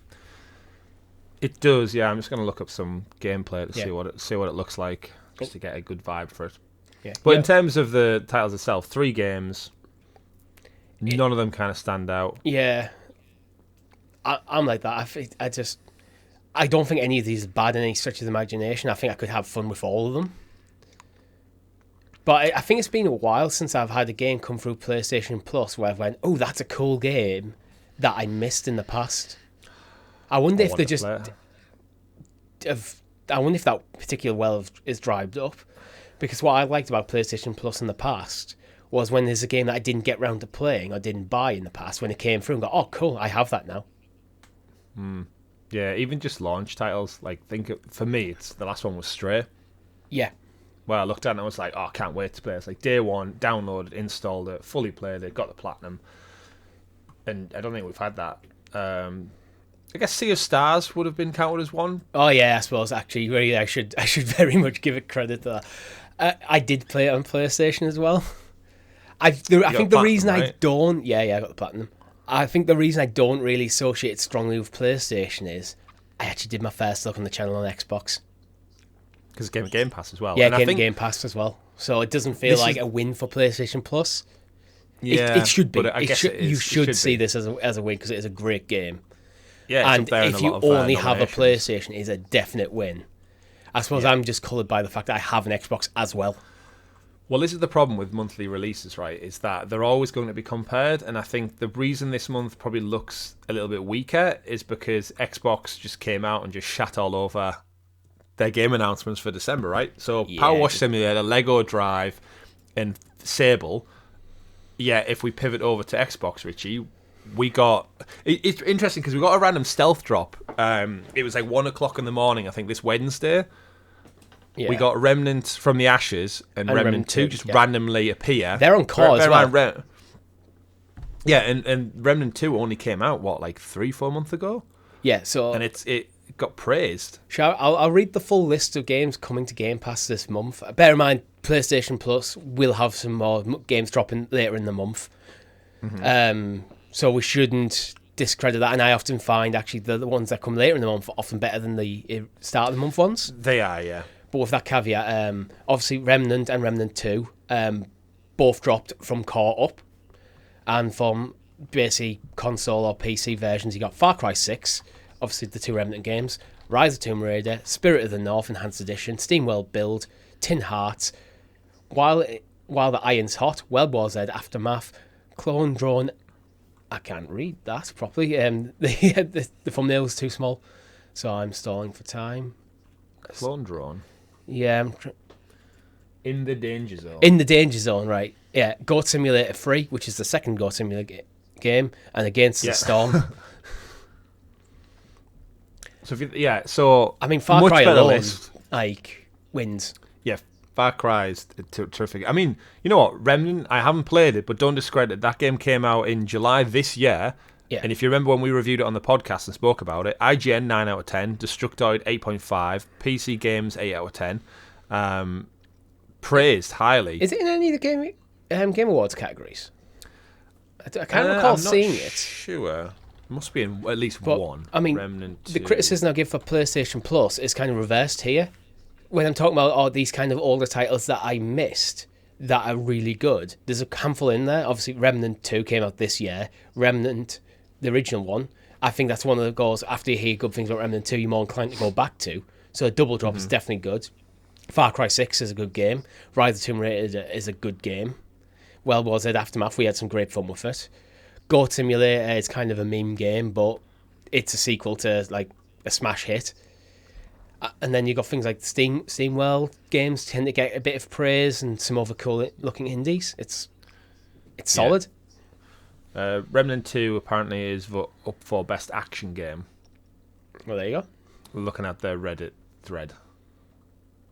S2: It does, yeah. I'm just going to look up some gameplay to see what it looks like, just to get a good vibe for it.
S1: Yeah.
S2: But in terms of the titles itself, 3 games, none of them kind of stand out.
S1: Yeah. I'm like that. I don't think any of these are bad in any stretch of the imagination. I think I could have fun with all of them. But I think it's been a while since I've had a game come through PlayStation Plus where I've went, oh, that's a cool game that I missed in the past. I wonder if they just... I wonder if that particular well is dried up. Because what I liked about PlayStation Plus in the past was when there's a game that I didn't get round to playing or didn't buy in the past, when it came through and go, oh, cool, I have that now.
S2: Yeah, even just launch titles. Like, for me, it's the last one was Stray.
S1: Yeah.
S2: Well, I looked at it and I was like, oh, I can't wait to play. It's like day one, downloaded, installed it, fully played it, got the platinum. And I don't think we've had that I guess Sea of Stars would have been counted as one.
S1: Oh yeah, I suppose actually, really, I should very much give it credit to that. I did play it on PlayStation as well. I think the reason I don't, I got the platinum. I think the reason I don't really associate it strongly with PlayStation is I actually did my first look on the channel on Xbox.
S2: Because it came with Game Pass as well.
S1: Yeah, it came with Game Pass as well. So it doesn't feel like a win for PlayStation Plus.
S2: Yeah,
S1: it should be.
S2: But I guess
S1: you should see this as a win because it is a great game.
S2: Yeah,
S1: and if you only have a PlayStation, it's a definite win. I suppose I'm just coloured by the fact that I have an Xbox as well.
S2: Well, this is the problem with monthly releases, right? Is that they're always going to be compared, and I think the reason this month probably looks a little bit weaker is because Xbox just came out and just shat all over their game announcements for December, right? So Power Wash Simulator, Lego Drive, and Sable. Yeah, if we pivot over to Xbox, Richie, we got... It's interesting because we got a random stealth drop. It was like 1 o'clock in the morning, I think, this Wednesday. Yeah. We got Remnant from the Ashes and Remnant 2 just randomly appear.
S1: They're on core as well.
S2: Yeah, and Remnant 2 only came out, what, like 3-4 months ago?
S1: Yeah, so...
S2: And it got praised.
S1: I'll read the full list of games coming to Game Pass this month. Bear in mind, PlayStation Plus will have some more games dropping later in the month. Mm-hmm. So we shouldn't discredit that. And I often find, actually, the ones that come later in the month are often better than the start of the month ones.
S2: They are, yeah.
S1: But with that caveat, obviously Remnant and Remnant 2 both dropped from core up. And from basically console or PC versions, you got Far Cry 6, obviously the 2 Remnant games, Rise of Tomb Raider, Spirit of the North Enhanced Edition, SteamWorld Build, Tin Hearts, While the Iron's Hot, World War Z Aftermath, Clone Drone. I can't read that properly. The thumbnail's too small, so I'm stalling for time.
S2: Clone Drone?
S1: Yeah.
S2: In the Danger Zone.
S1: In the Danger Zone, right. Yeah, Goat Simulator 3, which is the second Goat Simulator game, and Against the Storm.
S2: So
S1: I mean, Far Cry alone, wins.
S2: Yeah, Far Cry is terrific. I mean, you know what, Remnant, I haven't played it, but don't discredit it. That game came out in July this year. Yeah. And if you remember when we reviewed it on the podcast and spoke about it, IGN 9 out of 10, Destructoid 8.5, PC Games 8 out of 10, praised highly.
S1: Is it in any of the Game Awards categories? I can't recall seeing it.
S2: Sure. Must be in at least one.
S1: I mean,
S2: Remnant 2.
S1: The criticism I give for PlayStation Plus is kind of reversed here. When I'm talking about these kind of older titles that I missed that are really good, there's a handful in there. Obviously, Remnant 2 came out this year. Remnant, the original one, I think that's one of the goals. After you hear good things about Remnant 2, you're more inclined to go back to. So a double drop is definitely good. Far Cry 6 is a good game. Rise of Tomb Raider is a good game. World War Z Aftermath, we had some great fun with it. Goat Simulator is kind of a meme game, but it's a sequel to like a smash hit. And then you got things like SteamWorld games tend to get a bit of praise and some other cool looking indies. It's solid.
S2: Remnant 2 apparently is up for best action game.
S1: Well, there you go.
S2: We're looking at the Reddit thread.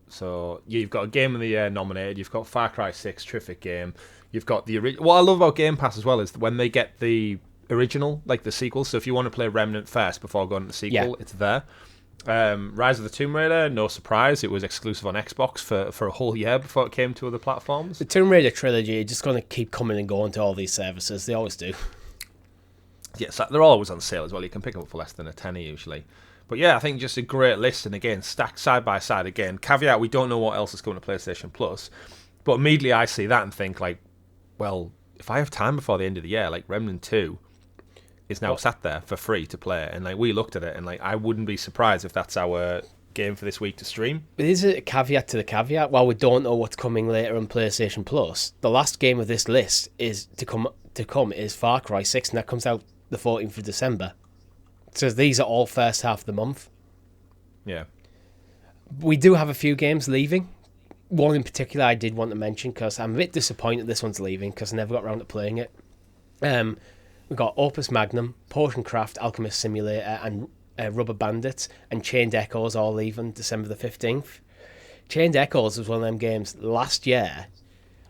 S2: So you've got a game of the year nominated. You've got Far Cry 6, terrific game. You've got the original. What I love about Game Pass as well is when they get the original, like the sequel. So if you want to play Remnant first before going to the sequel, it's there. Rise of the Tomb Raider, no surprise, it was exclusive on Xbox for a whole year before it came to other platforms.
S1: The Tomb Raider trilogy is just going to keep coming and going to all these services. They always do.
S2: Yes, they're always on sale as well. You can pick them up for less than a tenner usually. But yeah, I think just a great list, and again, stacked side by side again. Caveat, we don't know what else is going to PlayStation Plus, but immediately I see that and think like, well, if I have time before the end of the year, like Remnant 2 is now sat there for free to play, and like we looked at it and like I wouldn't be surprised if that's our game for this week to stream.
S1: It is a caveat to the caveat. While we don't know what's coming later on PlayStation Plus, the last game of this list is to come is Far Cry 6, and that comes out the 14th of December. So these are all first half of the month.
S2: Yeah.
S1: We do have a few games leaving. One in particular I did want to mention because I'm a bit disappointed this one's leaving because I never got around to playing it. We've got Opus Magnum, Potion Craft, Alchemist Simulator, and Rubber Bandits, and Chained Echoes all leaving December the 15th. Chained Echoes was one of them games last year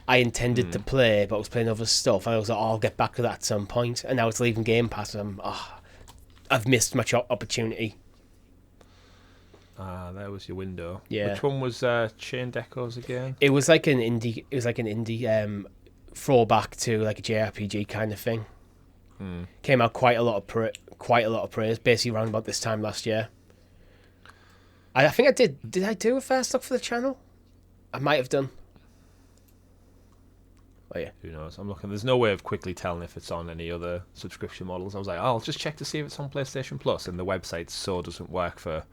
S1: I intended to play, but I was playing other stuff, and I was like, I'll get back to that at some point, and now it's leaving Game Pass, and I've missed my opportunity.
S2: There was your window.
S1: Yeah.
S2: Which one was Chain Decos again?
S1: It was like an indie. It was like an indie throwback to like a JRPG kind of thing. Came out quite a lot of praise, basically around about this time last year. I think I did. Did I do a first look for the channel? I might have done. Oh yeah.
S2: Who knows? I'm looking. There's no way of quickly telling if it's on any other subscription models. I was like, I'll just check to see if it's on PlayStation Plus, and the website so doesn't work for.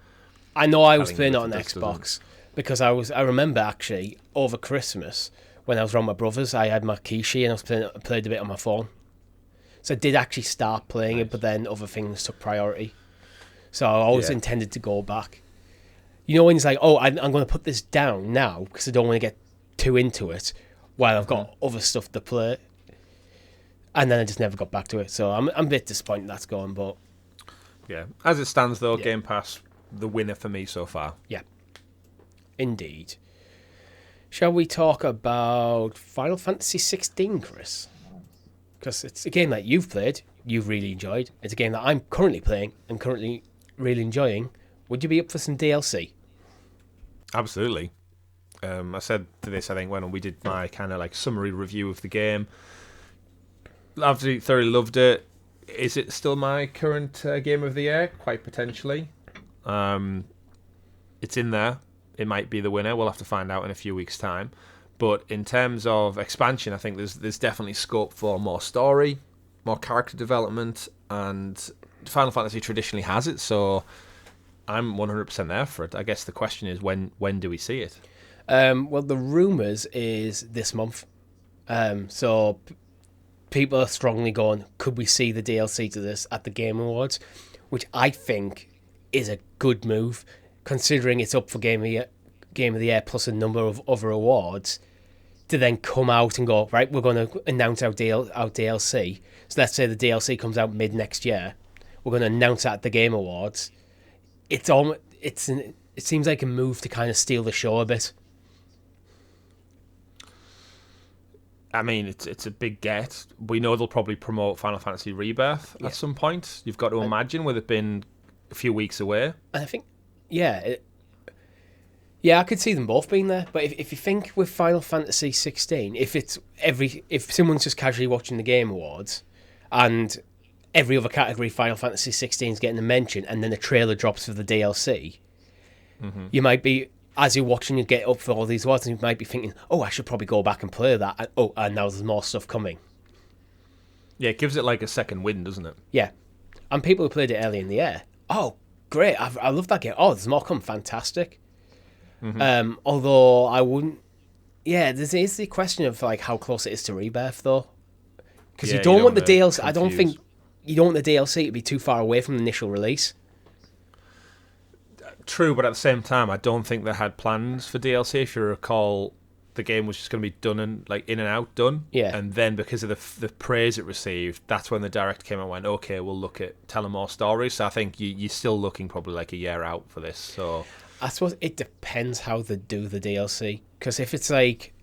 S1: I know I was playing it on Xbox because I remember actually over Christmas when I was around my brother's, I had my Kishi and I played a bit on my phone. So I did actually start playing it, but then other things took priority. So I always intended to go back. You know when it's like, oh, I'm going to put this down now because I don't want to get too into it while I've got other stuff to play. And then I just never got back to it. So I'm a bit disappointed that's gone, but...
S2: Yeah. As it stands, though, Game Pass, the winner for me so far.
S1: Yeah. Indeed. Shall we talk about Final Fantasy 16, Chris? Because it's a game that you've played, you've really enjoyed. It's a game that I'm currently playing and currently really enjoying. Would you be up for some DLC?
S2: Absolutely. I said to this, I think, when we did my kind of like summary review of the game. Absolutely thoroughly loved it. Is it still my current game of the year? Quite potentially. It's in there. It might be the winner. We'll have to find out in a few weeks' time. But in terms of expansion, I think there's definitely scope for more story, more character development, and Final Fantasy traditionally has it, so I'm 100% there for it. I guess the question is, when do we see it?
S1: Well, the rumours is this month. So people are strongly going, could we see the DLC to this at the Game Awards? Which I think is a good move, considering it's up for Game of the Year plus a number of other awards, to then come out and go, right, we're going to announce our DLC. So let's say the DLC comes out mid next year. We're going to announce that at the Game Awards. It seems like a move to kind of steal the show a bit.
S2: I mean, it's a big get. We know they'll probably promote Final Fantasy Rebirth at some point. You've got to imagine, with it being a few weeks away.
S1: And I think, I could see them both being there. But if you think with Final Fantasy 16, if someone's just casually watching the Game Awards and every other category Final Fantasy 16 is getting a mention and then a trailer drops for the DLC, you might be, as you're watching, you get up for all these awards and you might be thinking, oh, I should probably go back and play that. And now there's more stuff coming.
S2: Yeah, it gives it like a second win, doesn't it?
S1: Yeah. And people who played it early in the year, oh, great, I love that game. Oh, there's more coming, fantastic. Although I wouldn't... Yeah, there is the question of like how close it is to Rebirth, though. Because you don't want the DLC... I don't think you don't want the DLC to be too far away from the initial release.
S2: True, but at the same time, I don't think they had plans for DLC. If you recall, the game was just going to be done and like in and out, done.
S1: Yeah.
S2: And then because of the praise it received, that's when the direct came and went, okay, we'll look at telling more stories. So I think you're still looking probably like a year out for this. So
S1: I suppose it depends how they do the DLC. Because if it's like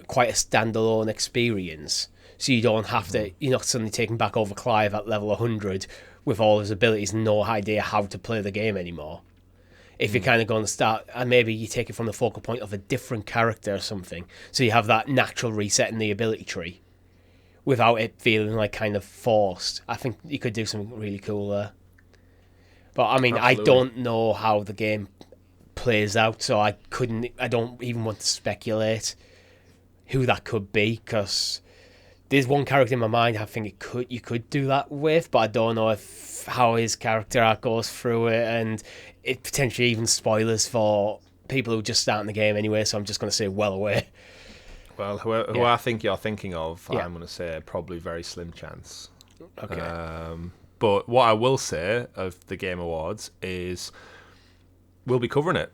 S1: quite a standalone experience, so you don't have to, you're not suddenly taking back over Clive at level 100 with all his abilities and no idea how to play the game anymore. If you're kind of going to start, and maybe you take it from the focal point of a different character or something, so you have that natural reset in the ability tree without it feeling like kind of forced. I think you could do something really cool there. But I mean, absolutely. I don't know how the game plays out, so I don't even want to speculate who that could be, because there's one character in my mind I think you could do that with, but I don't know how his character arc goes through it, and it potentially even spoilers for people who are just starting the game anyway, so I'm just going to say well away.
S2: Well, who I think you're thinking of, I'm going to say probably very slim chance.
S1: Okay.
S2: But what I will say of the Game Awards is we'll be covering it.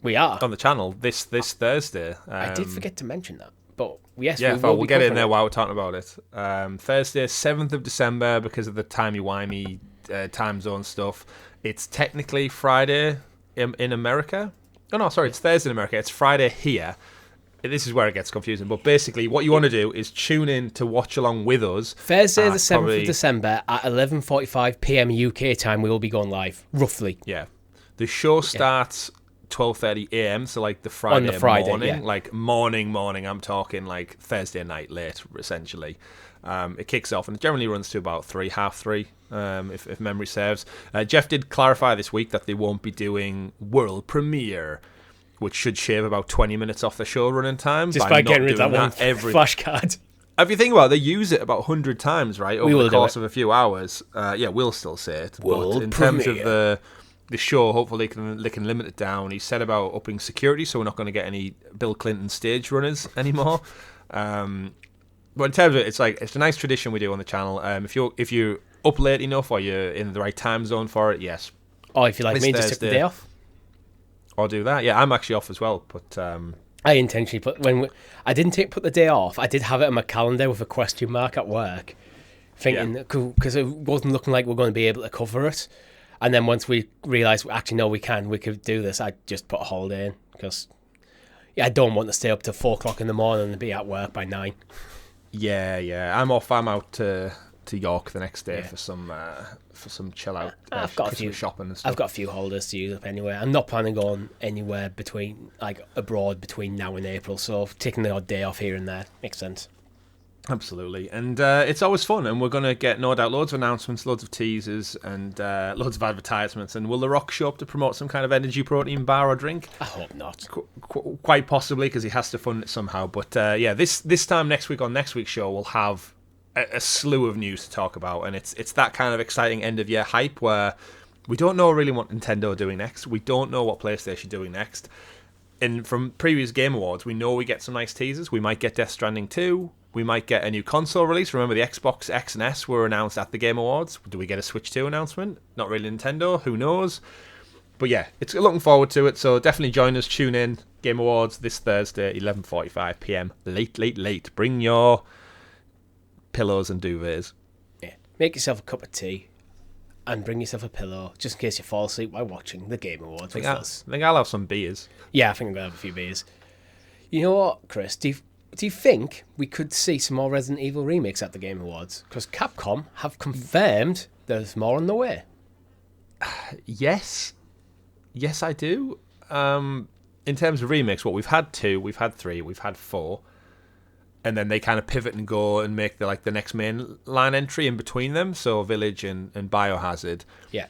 S1: We are.
S2: On the channel this Thursday.
S1: I did forget to mention that. But yes,
S2: we'll get it in there while we're talking about it. Thursday, 7th of December, because of the timey-wimey time zone stuff. It's technically Friday in America. Oh, no, sorry, it's Thursday in America. It's Friday here. this is where it gets confusing. But basically, what you want to do is tune in to watch along with us.
S1: Thursday, the 7th of December at 11:45 p.m. UK time, we will be going live, roughly.
S2: Yeah. The show starts 12:30 a.m., so like the Friday morning. Yeah. Like morning, I'm talking like Thursday night late, essentially. It kicks off and it generally runs to about 3:30, if memory serves. Jeff did clarify this week that they won't be doing world premiere, which should shave about 20 minutes off the show running time.
S1: Just by getting rid of that one flashcard.
S2: If you think about it, they use it about 100 times, right, over the course of a few hours. We'll still say it.
S1: World
S2: but in
S1: premiere.
S2: terms of the show, hopefully they can limit it down. He said about upping security, so we're not going to get any Bill Clinton stage runners anymore. But in terms of it, it's a nice tradition we do on the channel. If you're up late enough or you're in the right time zone for it, yes.
S1: Or if you like me, just take the day off.
S2: Or do that. Yeah, I'm actually off as well. But
S1: I intentionally I didn't put the day off. I did have it on my calendar with a question mark at work, thinking because it wasn't looking like we're going to be able to cover it. And then once we realised, actually, no, we could do this, I just put a holiday in because I don't want to stay up till 4 o'clock in the morning and be at work by 9.
S2: Yeah. I'm off. I'm out to York the next day for some chill out.
S1: I've got
S2: Christmas shopping and stuff.
S1: I've got a few holidays to use up anyway. I'm not planning on anywhere abroad between now and April, so taking the odd day off here and there makes sense.
S2: Absolutely, and it's always fun, and we're going to get, no doubt, loads of announcements, loads of teasers, and loads of advertisements. And will The Rock show up to promote some kind of energy protein bar or drink?
S1: I hope not.
S2: Quite possibly, because he has to fund it somehow. But this time next week on next week's show, we'll have a slew of news to talk about, and it's that kind of exciting end of year hype where we don't know really what Nintendo are doing next. We don't know what PlayStation are doing next. And from previous Game Awards, we know we get some nice teasers. We might get Death Stranding 2. We might get a new console release. Remember, the Xbox X and S were announced at the Game Awards. Do we get a Switch 2 announcement? Not really Nintendo. Who knows? But yeah, it's looking forward to it. So definitely join us. Tune in. Game Awards this Thursday, 11:45 p.m. Late. Bring your pillows and duvets.
S1: Yeah. Make yourself a cup of tea and bring yourself a pillow just in case you fall asleep while watching the Game Awards with us.
S2: I think I'll have some beers.
S1: Yeah, I think I'm going to have a few beers. You know what, Chris? Do you think we could see some more Resident Evil remakes at the Game Awards? Because Capcom have confirmed there's more on the way.
S2: Yes, I do. In terms of remakes, we've had 2, we've had 3, we've had 4, and then they kind of pivot and go and make the next main line entry in between them. So Village and Biohazard.
S1: Yeah.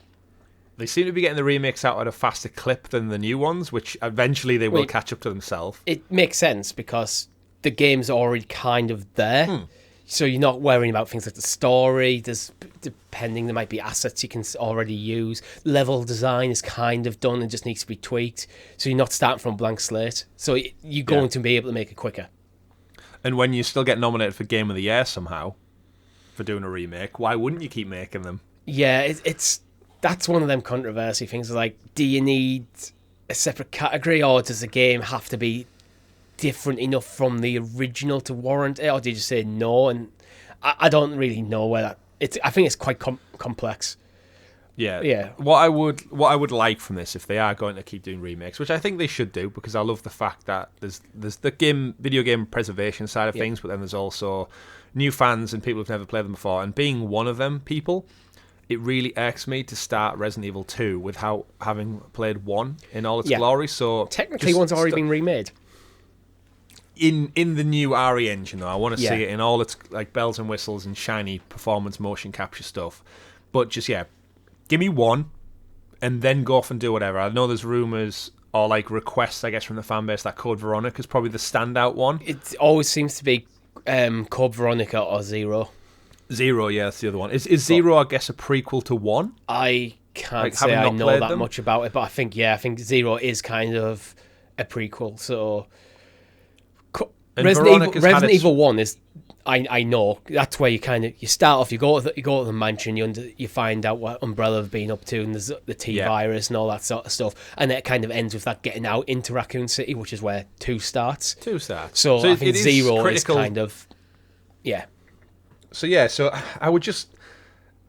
S2: They seem to be getting the remakes out at a faster clip than the new ones, which eventually they will catch up to themselves.
S1: It makes sense because the game's already kind of there. So you're not worrying about things like the story. There might be assets you can already use. Level design is kind of done and just needs to be tweaked. So you're not starting from a blank slate. So you're going to be able to make it quicker.
S2: And when you still get nominated for Game of the Year somehow for doing a remake, why wouldn't you keep making them?
S1: Yeah, that's one of them controversy things. Like, do you need a separate category, or does the game have to be different enough from the original to warrant it, or do you just say no? And I don't really know where that. I think it's quite complex.
S2: Yeah. What I would like from this, if they are going to keep doing remakes, which I think they should do, because I love the fact that there's the video game preservation side of things, but then there's also new fans and people who've never played them before. And being one of them people, it really irks me to start Resident Evil 2 without having played 1 in all its glory. So
S1: technically, one's already been remade.
S2: In the new RE engine, though, I want to see it in all its like bells and whistles and shiny performance motion capture stuff. But just give me 1, and then go off and do whatever. I know there's rumours or like requests, I guess, from the fan base that Code Veronica is probably the standout one.
S1: It always seems to be Code Veronica or Zero.
S2: Zero, yeah, that's the other one. Is Zero, I guess, a prequel to 1?
S1: I can't say I know that much about it, but I think Zero is kind of a prequel. So Resident Evil 1 is, I know, that's where you start off, you go to the mansion, you find out what Umbrella have been up to, and there's the T-virus and all that sort of stuff, and it kind of ends with that getting out into Raccoon City, which is where 2 starts. So I think Zero is kind of,
S2: So I would just,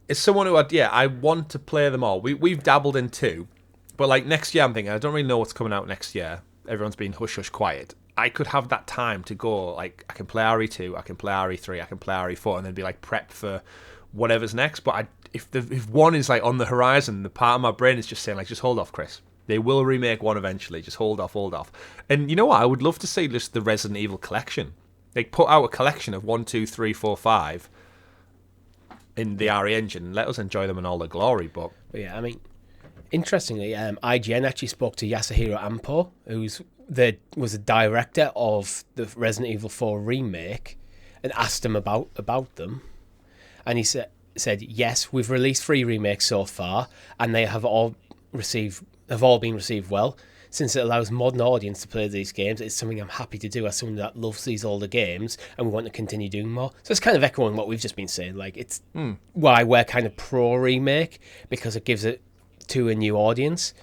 S2: as someone who I want to play them all. We've dabbled in 2, but like next year I'm thinking, I don't really know what's coming out next year. Everyone's been hush quiet. I could have that time to go, like, I can play RE2, I can play RE3, I can play RE4, and then be like prepped for whatever's next. But if one is like on the horizon, the part of my brain is just saying, like, just hold off, Chris. They will remake one eventually. Just hold off. And you know what? I would love to see just the Resident Evil collection. They put out a collection of 1, 2, 3, 4, 5 in the RE engine. Let us enjoy them in all their glory. But
S1: yeah, I mean, interestingly, IGN actually spoke to Yasuhiro Ampo, was the director of the Resident Evil 4 remake, and asked him about them. And he said, yes, we've released 3 remakes so far, and they have all been received well. Since it allows modern audience to play these games, it's something I'm happy to do as someone that loves these older games, and we want to continue doing more. So it's kind of echoing what we've just been saying. Like, it's why we're kind of pro remake, because it gives it to a new audience.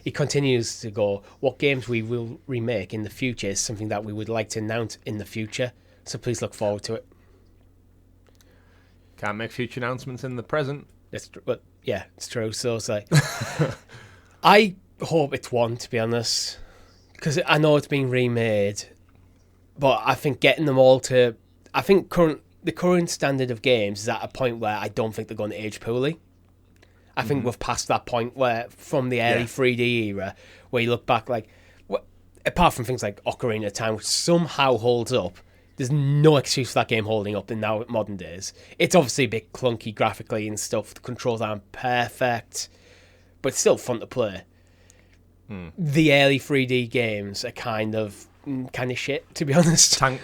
S1: He continues to go, what games we will remake in the future is something that we would like to announce in the future. So please look forward to it.
S2: Can't make future announcements in the present.
S1: But yeah, it's true. So it's like, I hope it's one, to be honest, because I know it's being remade, but I think getting them all to, I think the current standard of games is at a point where I don't think they're going to age poorly. I think we've passed that point where, from the early 3D era, where you look back, like, apart from things like Ocarina of Time, which somehow holds up, there's no excuse for that game holding up in now modern days. It's obviously a bit clunky graphically and stuff. The controls aren't perfect, but it's still fun to play. The early 3D games are kind of shit, to be honest.
S2: I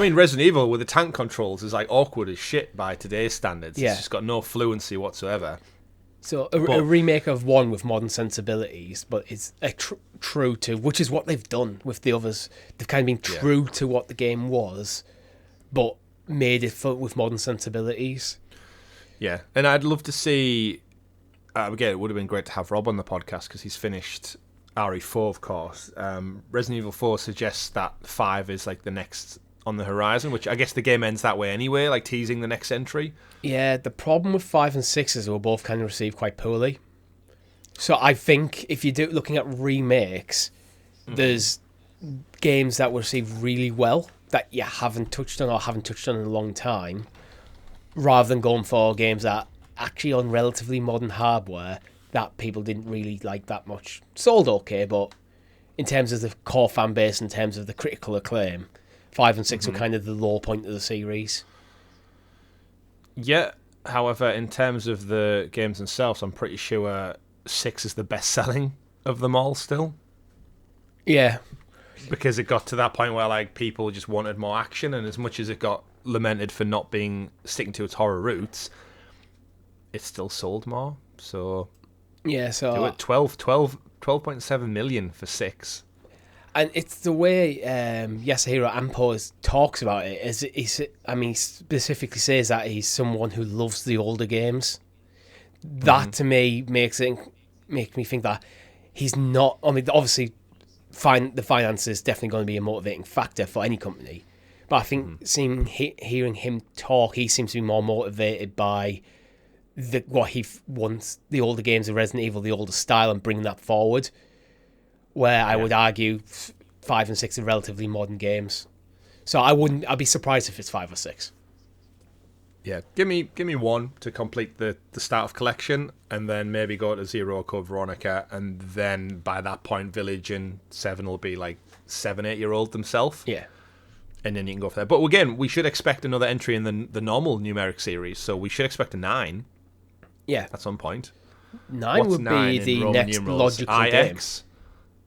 S2: mean, Resident Evil with the tank controls is like awkward as shit by today's standards.
S1: Yeah.
S2: It's just got no fluency whatsoever.
S1: So a remake of one with modern sensibilities, but it's true to, which is what they've done with the others. They've kind of been true to what the game was, but made it with modern sensibilities.
S2: Yeah, and I'd love to see. Again, it would have been great to have Rob on the podcast because he's finished RE4, of course. Resident Evil 4 suggests that 5 is like the next on the horizon, which I guess the game ends that way anyway, like teasing the next entry.
S1: Yeah, the problem with 5 and 6 is they were both kind of received quite poorly. So I think if you're looking at remakes, there's games that were received really well that you haven't touched on or haven't touched on in a long time, rather than going for games that actually on relatively modern hardware that people didn't really like that much. Sold okay, but in terms of the core fan base, in terms of the critical acclaim, 5 and 6 were kind of the low point of the series.
S2: Yeah, however, in terms of the games themselves, I'm pretty sure 6 is the best selling of them all still.
S1: Yeah.
S2: Because it got to that point where like people just wanted more action, and as much as it got lamented for not sticking to its horror roots, it still sold more. So
S1: yeah, so
S2: do it 12.7 million for 6.
S1: And it's the way Yasuhiro Ampo talks about it. He specifically says that he's someone who loves the older games. That to me makes me think that he's not. I mean, obviously, the finance is definitely going to be a motivating factor for any company. But I think hearing him talk, he seems to be more motivated by what he wants, the older games of Resident Evil, the older style, and bringing that forward. Where I would argue 5 and 6 are relatively modern games. So I'd be surprised if it's 5 or 6.
S2: Yeah, give me 1 to complete the start of collection, and then maybe go to 0 Code Veronica, and then by that point Village and 7 will be like 7-8-year-old themselves.
S1: Yeah.
S2: And then you can go for that. But again, we should expect another entry in the normal numeric series, so we should expect a 9.
S1: Yeah.
S2: At some point.
S1: 9 would be the next logical game.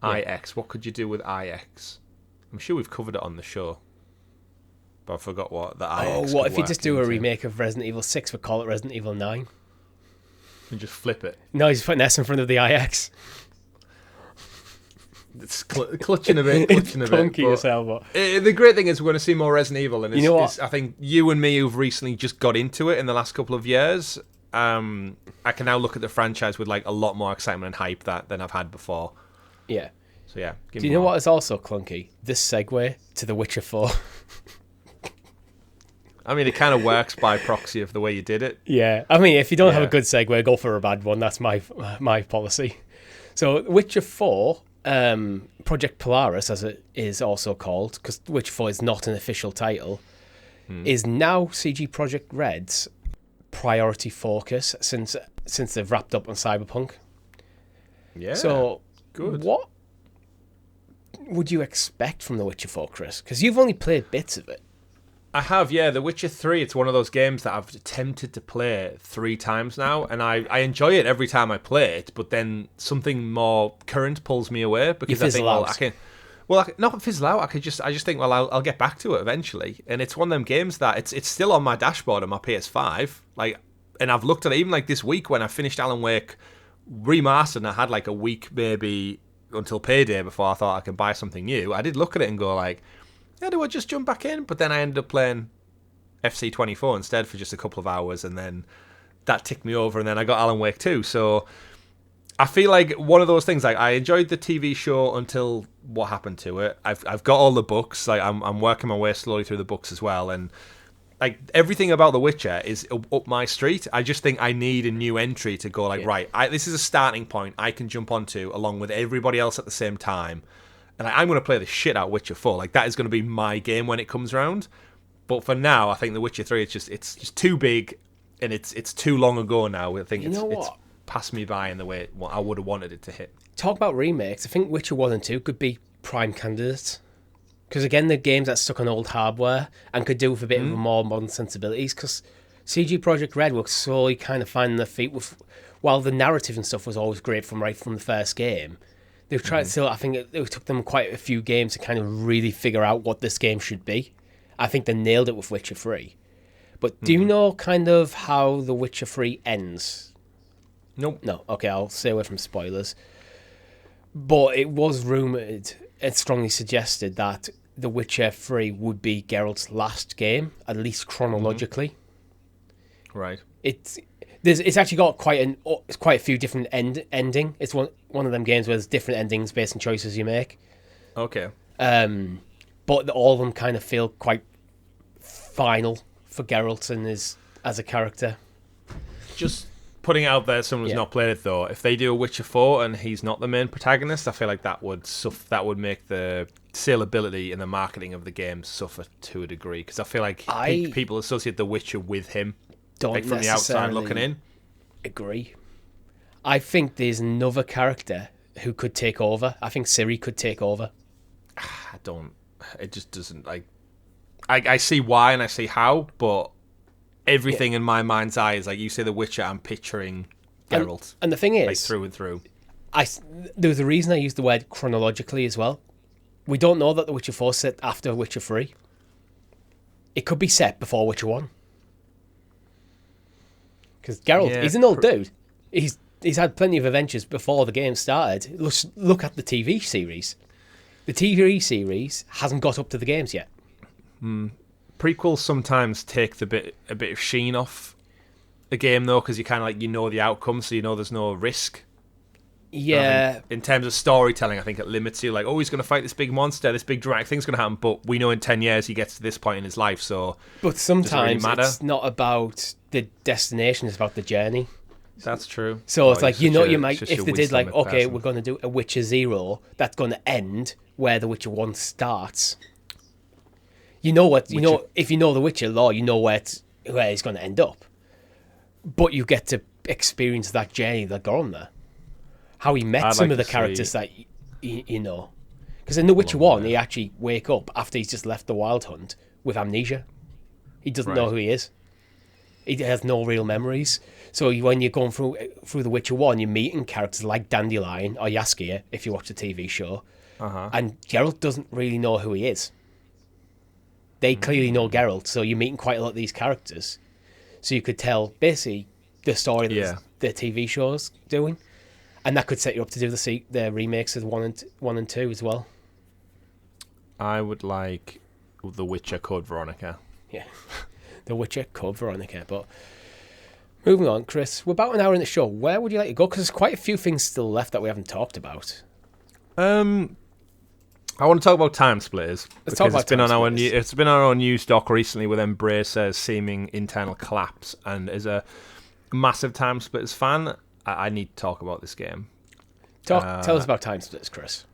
S2: IX. What could you do with IX? I'm sure we've covered it on the show, but I forgot what the IX.
S1: What if you just do a remake of Resident Evil 6 but call it Resident Evil 9?
S2: And just flip it.
S1: No, he's putting S in front of the IX.
S2: It's clutching a bit.
S1: Clunky as hell, but
S2: the great thing is we're going to see more Resident Evil, and
S1: you know what?
S2: I think you and me who've recently just got into it in the last couple of years, I can now look at the franchise with like a lot more excitement and hype than I've had before.
S1: Yeah.
S2: So yeah.
S1: Do you know what is also clunky? This segue to The Witcher 4.
S2: I mean, it kind of works by proxy of the way you did it.
S1: Yeah. I mean, if you don't have a good segue, go for a bad one. That's my policy. So Witcher 4 Project Polaris, as it is also called, because Witcher 4 is not an official title, is now CG Project Red's priority focus since they've wrapped up on Cyberpunk.
S2: Yeah.
S1: So,
S2: good.
S1: What would you expect from The Witcher 4, Chris? Because you've only played bits of it.
S2: I have, yeah. The Witcher 3, it's one of those games that I've attempted to play 3 times now, and I enjoy it every time I play it, but then something more current pulls me away, because I think, not fizzle out, I just think, well, I'll get back to it eventually. And it's one of them games that it's still on my dashboard on my PS5, like, and I've looked at it even like this week when I finished Alan Wake Remastered, and I had like a week maybe until payday before I thought I could buy something new. I did look at it and go like, yeah, do I just jump back in? But then I ended up playing FC24 instead for just a couple of hours, and then that ticked me over, and then I got Alan Wake 2. So I feel like one of those things, like, I enjoyed the TV show until what happened to it. I've got all the books. Like, I'm working my way slowly through the books as well, and like everything about The Witcher is up my street. I just think I need a new entry to go like, right, this is a starting point I can jump onto along with everybody else at the same time. And I'm going to play the shit out of Witcher 4. Like, that is going to be my game when it comes around. But for now, I think The Witcher 3, it's just too big, and it's too long ago now. I think it's passed me by in the way I would have wanted it to hit.
S1: Talk about remakes. I think Witcher 1 and 2 could be prime candidates. Because, again, they're games that stuck on old hardware and could do with a bit of more modern sensibilities. Because CG Project Red were slowly kind of finding their feet while the narrative and stuff was always great from the first game. They've tried still. I think it took them quite a few games to kind of really figure out what this game should be. I think they nailed it with Witcher 3. But do you know kind of how The Witcher 3 ends?
S2: Nope.
S1: No. Okay, I'll stay away from spoilers. But it was rumoured, it strongly suggested that The Witcher 3 would be Geralt's last game, at least chronologically.
S2: Right.
S1: It's actually got quite a few different ending. It's one of them games where there's different endings based on choices you make.
S2: Okay.
S1: But all of them kind of feel quite final for Geralt and as a character.
S2: Just putting it out there, someone who's not played it though, if they do a Witcher 4 and he's not the main protagonist, I feel like that would make the saleability and the marketing of the game suffer to a degree, because I feel like people associate The Witcher with him.
S1: Don't
S2: from the outside looking in.
S1: Agree. I think there's another character who could take over. I think Ciri could take over.
S2: It just doesn't, like, I see why and I see how, but everything in my mind's eye is like, you say The Witcher, I'm picturing Geralt.
S1: And the thing is,
S2: like, through and through.
S1: There's a reason I used the word chronologically as well. We don't know that The Witcher 4 set after Witcher 3. It could be set before Witcher 1. Because Geralt, he's an old dude. He's had plenty of adventures before the game started. Look at the TV series. The TV series hasn't got up to the games yet.
S2: Prequels sometimes take a bit of sheen off a game though, because you kind of like, the outcome, so there's no risk.
S1: Yeah.
S2: In terms of storytelling, I think it limits you. Like, he's going to fight this big monster, this big dramatic thing's going to happen, but we know in 10 years he gets to this point in his life, so...
S1: But sometimes it's not about the destination, it's about the journey.
S2: That's true.
S1: So it's like, you might... If they did like, okay, we're going to do a Witcher 0, that's going to end where the Witcher 1 starts. If you know the Witcher lore, you know where he's going to end up. But you get to experience that journey that got on there. How he met some of the characters that you know. Because in The Witcher 1, he actually wake up after he's just left the Wild Hunt with amnesia. He doesn't know who he is. He has no real memories. So when you're going through The Witcher 1, you're meeting characters like Dandelion or Jaskier, if you watch the TV show. And Geralt doesn't really know who he is. They clearly know Geralt, so you're meeting quite a lot of these characters. So you could tell, basically, the story that the TV show's doing. And that could set you up to do the remakes of 1 and 2 as well.
S2: I would like The Witcher Code Veronica.
S1: Yeah, The Witcher Code Veronica. But moving on, Chris, we're about an hour in the show. Where would you like to go? Because there's quite a few things still left that we haven't talked about.
S2: I want to talk about Time Splitters.
S1: Let's talk about
S2: it's been on our news doc recently with Embracer's seeming internal collapse. And as a massive Time Splitters fan, I need to talk about this game.
S1: Tell us about Time Splitters, Chris.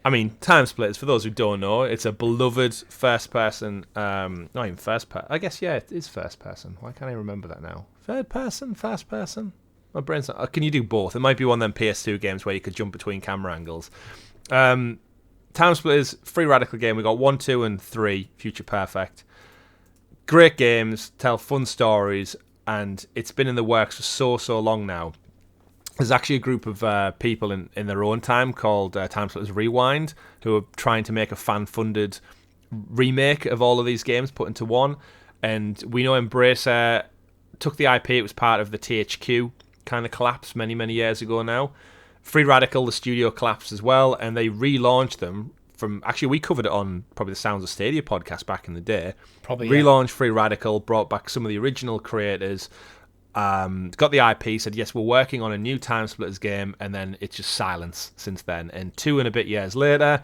S2: I mean, Time Splitters, for those who don't know, it's a beloved first-person, not even first-person, I guess, yeah, it is first-person. Why can't I remember that now? Third-person, first-person? My brain's not... Can you do both? It might be one of them PS2 games where you could jump between camera angles. Time Splitters, Free Radical game. We got 1, 2, and 3, Future Perfect. Great games, tell fun stories, and it's been in the works for so long now. There's actually a group of people in their own time called Time Splitters Rewind who are trying to make a fan-funded remake of all of these games put into one. And we know Embracer took the IP. It was part of the THQ kind of collapse many, many years ago now. Free Radical, the studio, collapsed as well, and they relaunched them from... Actually, we covered it on probably the Sounds of Stadia podcast back in the day.
S1: Probably,
S2: relaunched Free Radical, brought back some of the original creators... got the IP, said, yes, we're working on a new Time Splitters game, and then it's just silence since then. And 2 and a bit years later,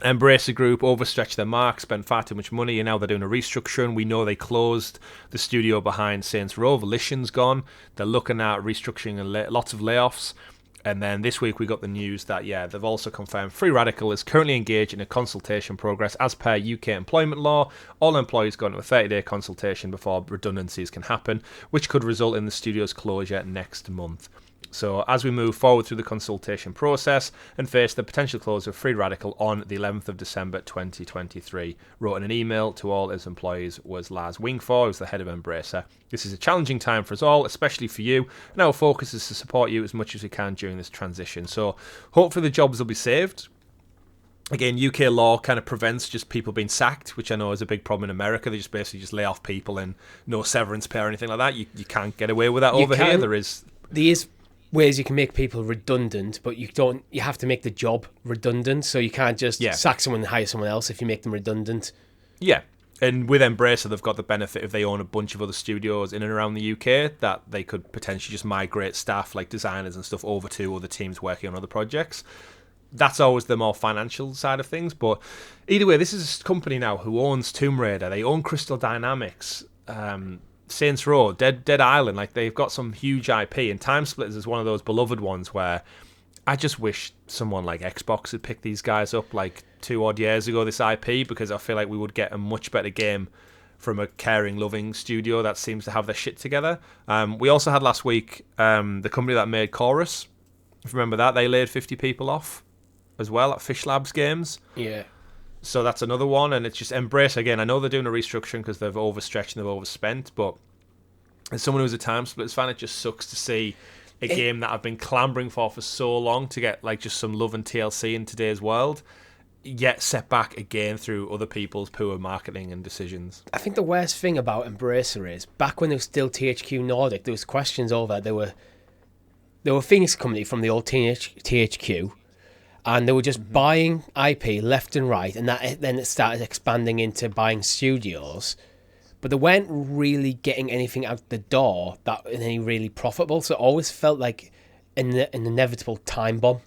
S2: Embracer Group overstretched their mark, spent far too much money, and now they're doing a restructuring. We know they closed the studio behind Saints Row. Volition's gone. They're looking at restructuring and lots of layoffs. And then this week we got the news that, yeah, they've also confirmed Free Radical is currently engaged in a consultation progress as per UK employment law. All employees go into a 30-day consultation before redundancies can happen, which could result in the studio's closure next month. So as we move forward through the consultation process and face the potential close of Free Radical on the 11th of December 2023, wrote in an email to all his employees was Lars Wingford, who's the head of Embracer. This is a challenging time for us all, especially for you, and our focus is to support you as much as we can during this transition. So hopefully the jobs will be saved. Again, UK law kind of prevents just people being sacked, which I know is a big problem in America. They just basically just lay off people and no severance pay or anything like that. You can't get away with that over here. There is
S1: ways you can make people redundant, but you have to make the job redundant, so you can't just sack someone and hire someone else if you make them redundant.
S2: Yeah, and with Embracer, they've got the benefit if they own a bunch of other studios in and around the UK that they could potentially just migrate staff like designers and stuff over to other teams working on other projects. That's always the more financial side of things, but either way, this is a company now who owns Tomb Raider, they own Crystal Dynamics, Saints Row, Dead Island. Like, they've got some huge IP, and Time Splitters is one of those beloved ones where I just wish someone like Xbox had picked these guys up like 2 odd years ago, this IP, because I feel like we would get a much better game from a caring, loving studio that seems to have their shit together. We also had last week the company that made Chorus. If you remember that, they laid 50 people off as well at Fish Labs Games.
S1: Yeah.
S2: So that's another one, and it's just Embrace again. I know they're doing a restructuring because they've overstretched and they've overspent, but as someone who's a Time Splitters fan, it just sucks to see a game that I've been clambering for so long to get like just some love and TLC in today's world, yet set back again through other people's poor marketing and decisions.
S1: I think the worst thing about Embracer is back when it was still THQ Nordic, there was questions over. There were Phoenix Company from the old THQ. And they were just buying IP left and right, and then it started expanding into buying studios. But they weren't really getting anything out the door that was any really profitable, so it always felt like an inevitable time bomb.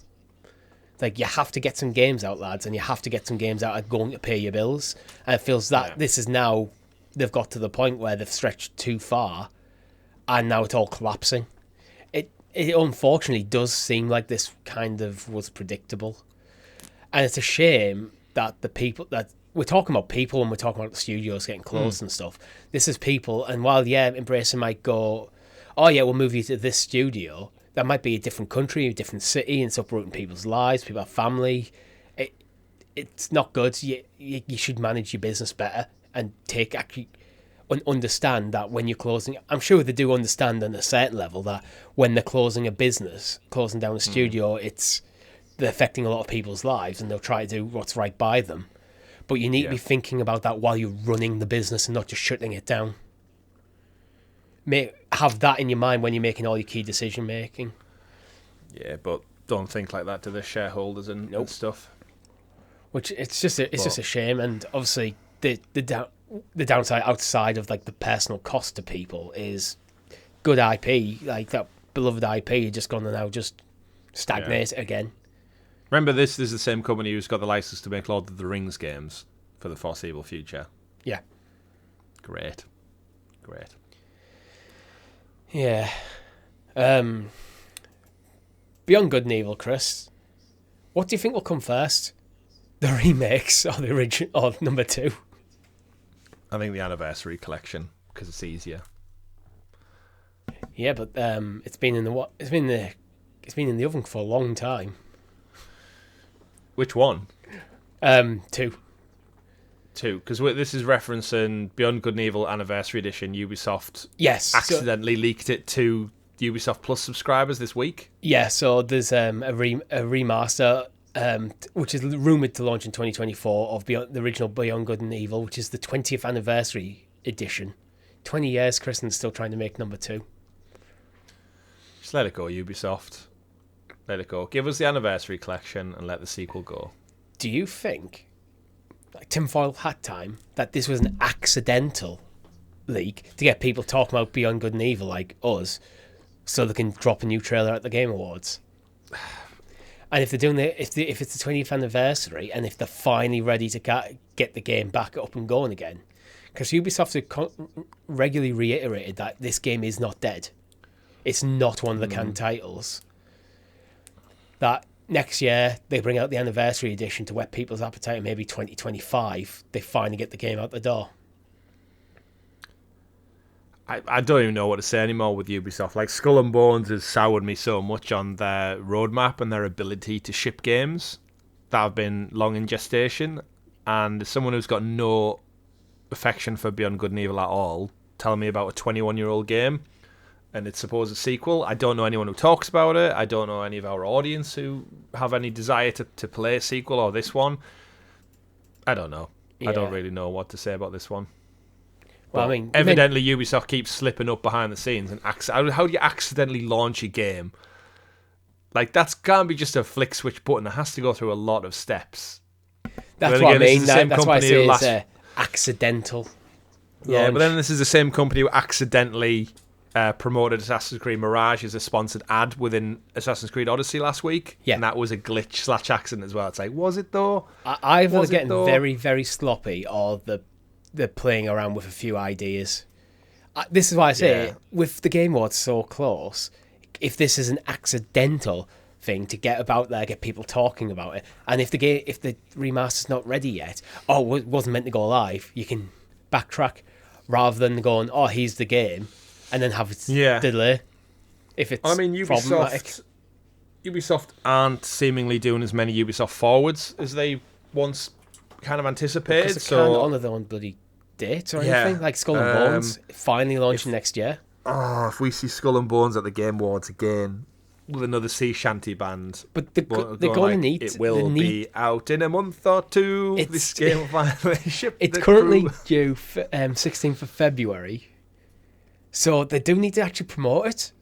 S1: Like, you have to get some games out, lads, and you have to get some games out and going to pay your bills. And it feels that this is now, they've got to the point where they've stretched too far, and now it's all collapsing. It unfortunately does seem like this kind of was predictable. And it's a shame that the people that we're talking about people when we're talking about the studios getting closed and stuff. This is people, and while Embracer might go, oh yeah, we'll move you to this studio, that might be a different country, a different city, and it's uprooting people's lives, people have family. It's not good. You should manage your business better and understand that when you're closing, I'm sure they do understand on a certain level that when they're closing a business, closing down a studio, they're affecting a lot of people's lives, and they'll try to do what's right by them. But you need to be thinking about that while you're running the business and not just shutting it down. Have that in your mind when you're making all your key decision making. Yeah,
S2: but don't think like that to the shareholders and stuff.
S1: Which it's just a shame, and obviously the downside outside of like the personal cost to people is good IP, like that beloved IP, just gone to now just stagnate again.
S2: Remember, this is the same company who's got the license to make Lord of the Rings games for the foreseeable future.
S1: Yeah.
S2: Great.
S1: Yeah. Beyond Good and Evil, Chris, What do you think will come first? The remakes or the original, or number 2?
S2: I think the anniversary collection, because it's easier.
S1: Yeah, but it's been in the oven for a long time.
S2: Which one?
S1: 2.
S2: Because this is referencing Beyond Good and Evil Anniversary Edition. Ubisoft accidentally leaked it to Ubisoft Plus subscribers this week.
S1: Yeah, so there's a remaster, which is rumoured to launch in 2024 of the original Beyond Good and Evil, which is the 20th Anniversary Edition. 20 years, Kristen's still trying to make number 2.
S2: Just let it go, Ubisoft. Let it go. Give us the Anniversary Collection and let the sequel go.
S1: Do you think, like tinfoil hat time, that this was an accidental leak to get people talking about Beyond Good and Evil like us, so they can drop a new trailer at the Game Awards? And if they're doing if it's the 20th anniversary, and if they're finally ready to get the game back up and going again, because Ubisoft have regularly reiterated that this game is not dead. It's not one of the canned titles. That next year they bring out the anniversary edition to whet people's appetite, and maybe 2025 they finally get the game out the door.
S2: I don't even know what to say anymore with Ubisoft. Like, Skull and Bones has soured me so much on their roadmap and their ability to ship games that have been long in gestation. And as someone who's got no affection for Beyond Good and Evil at all, telling me about a 21-year-old game and its supposed sequel. I don't know anyone who talks about it. I don't know any of our audience who have any desire to play a sequel or this one. I don't know. Yeah. I don't really know what to say about this one. Well, I mean, evidently Ubisoft keeps slipping up behind the scenes. And how do you accidentally launch a game? Like, that can't be just a flick switch button. It has to go through a lot of steps.
S1: That's what I mean. That's why I say it's accidental.
S2: Yeah,
S1: launch.
S2: but then this is the same company who accidentally promoted Assassin's Creed Mirage as a sponsored ad within Assassin's Creed Odyssey last week. Yeah. And that was a glitch/accident as well. It's like, was it though?
S1: Either they're getting very, very sloppy, or they're playing around with a few ideas. This is why I say, with the Game Awards so close, if this is an accidental thing to get about there, get people talking about it, and if the remaster's not ready yet, it wasn't meant to go live, you can backtrack rather than going, here's the game, and then have it delay. If it's problematic.
S2: Ubisoft aren't seemingly doing as many Ubisoft forwards as they once kind of anticipated.
S1: Because they can't honour their own bloody dates or anything. Like Skull and Bones finally launching next year.
S2: If we see Skull and Bones at the Game Awards again with another sea shanty band,
S1: but they're going to need
S2: it will be out in a month or two. This game will finally ship.
S1: It's currently due 16th of February, so they do need to actually promote it.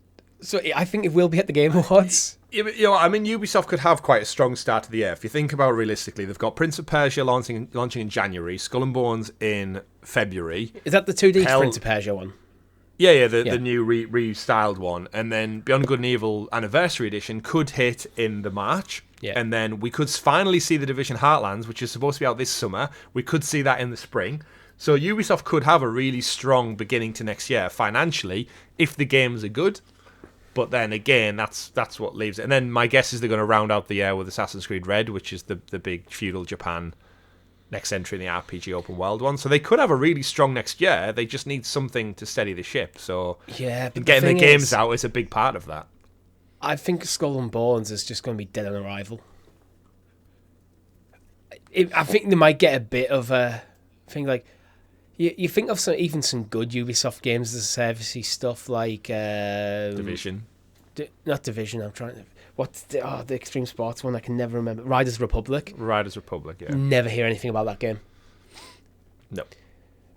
S1: So I think it will be at the Game Awards.
S2: Ubisoft could have quite a strong start to the year. If you think about it realistically, they've got Prince of Persia launching in January, Skull and Bones in February.
S1: Is that the 2D Prince of Persia one?
S2: Yeah, the new restyled one. And then Beyond Good and Evil Anniversary Edition could hit in the March. Yeah. And then we could finally see The Division Heartlands, which is supposed to be out this summer. We could see that in the spring. So Ubisoft could have a really strong beginning to next year financially if the games are good. But then again, that's what leaves it. And then my guess is they're going to round out the year with Assassin's Creed Red, which is the big feudal Japan next entry in the RPG open world one. So they could have a really strong next year. They just need something to steady the ship. So getting the games out is a big part of that.
S1: I think Skull and Bones is just going to be dead on arrival. I think they might get a bit of a thing like... You think of some good Ubisoft games as a servicey stuff like...
S2: Division.
S1: Not Division, I'm trying to... What's the Extreme Sports one? I can never remember. Riders Republic.
S2: Riders Republic, yeah.
S1: Never hear anything about that game.
S2: No.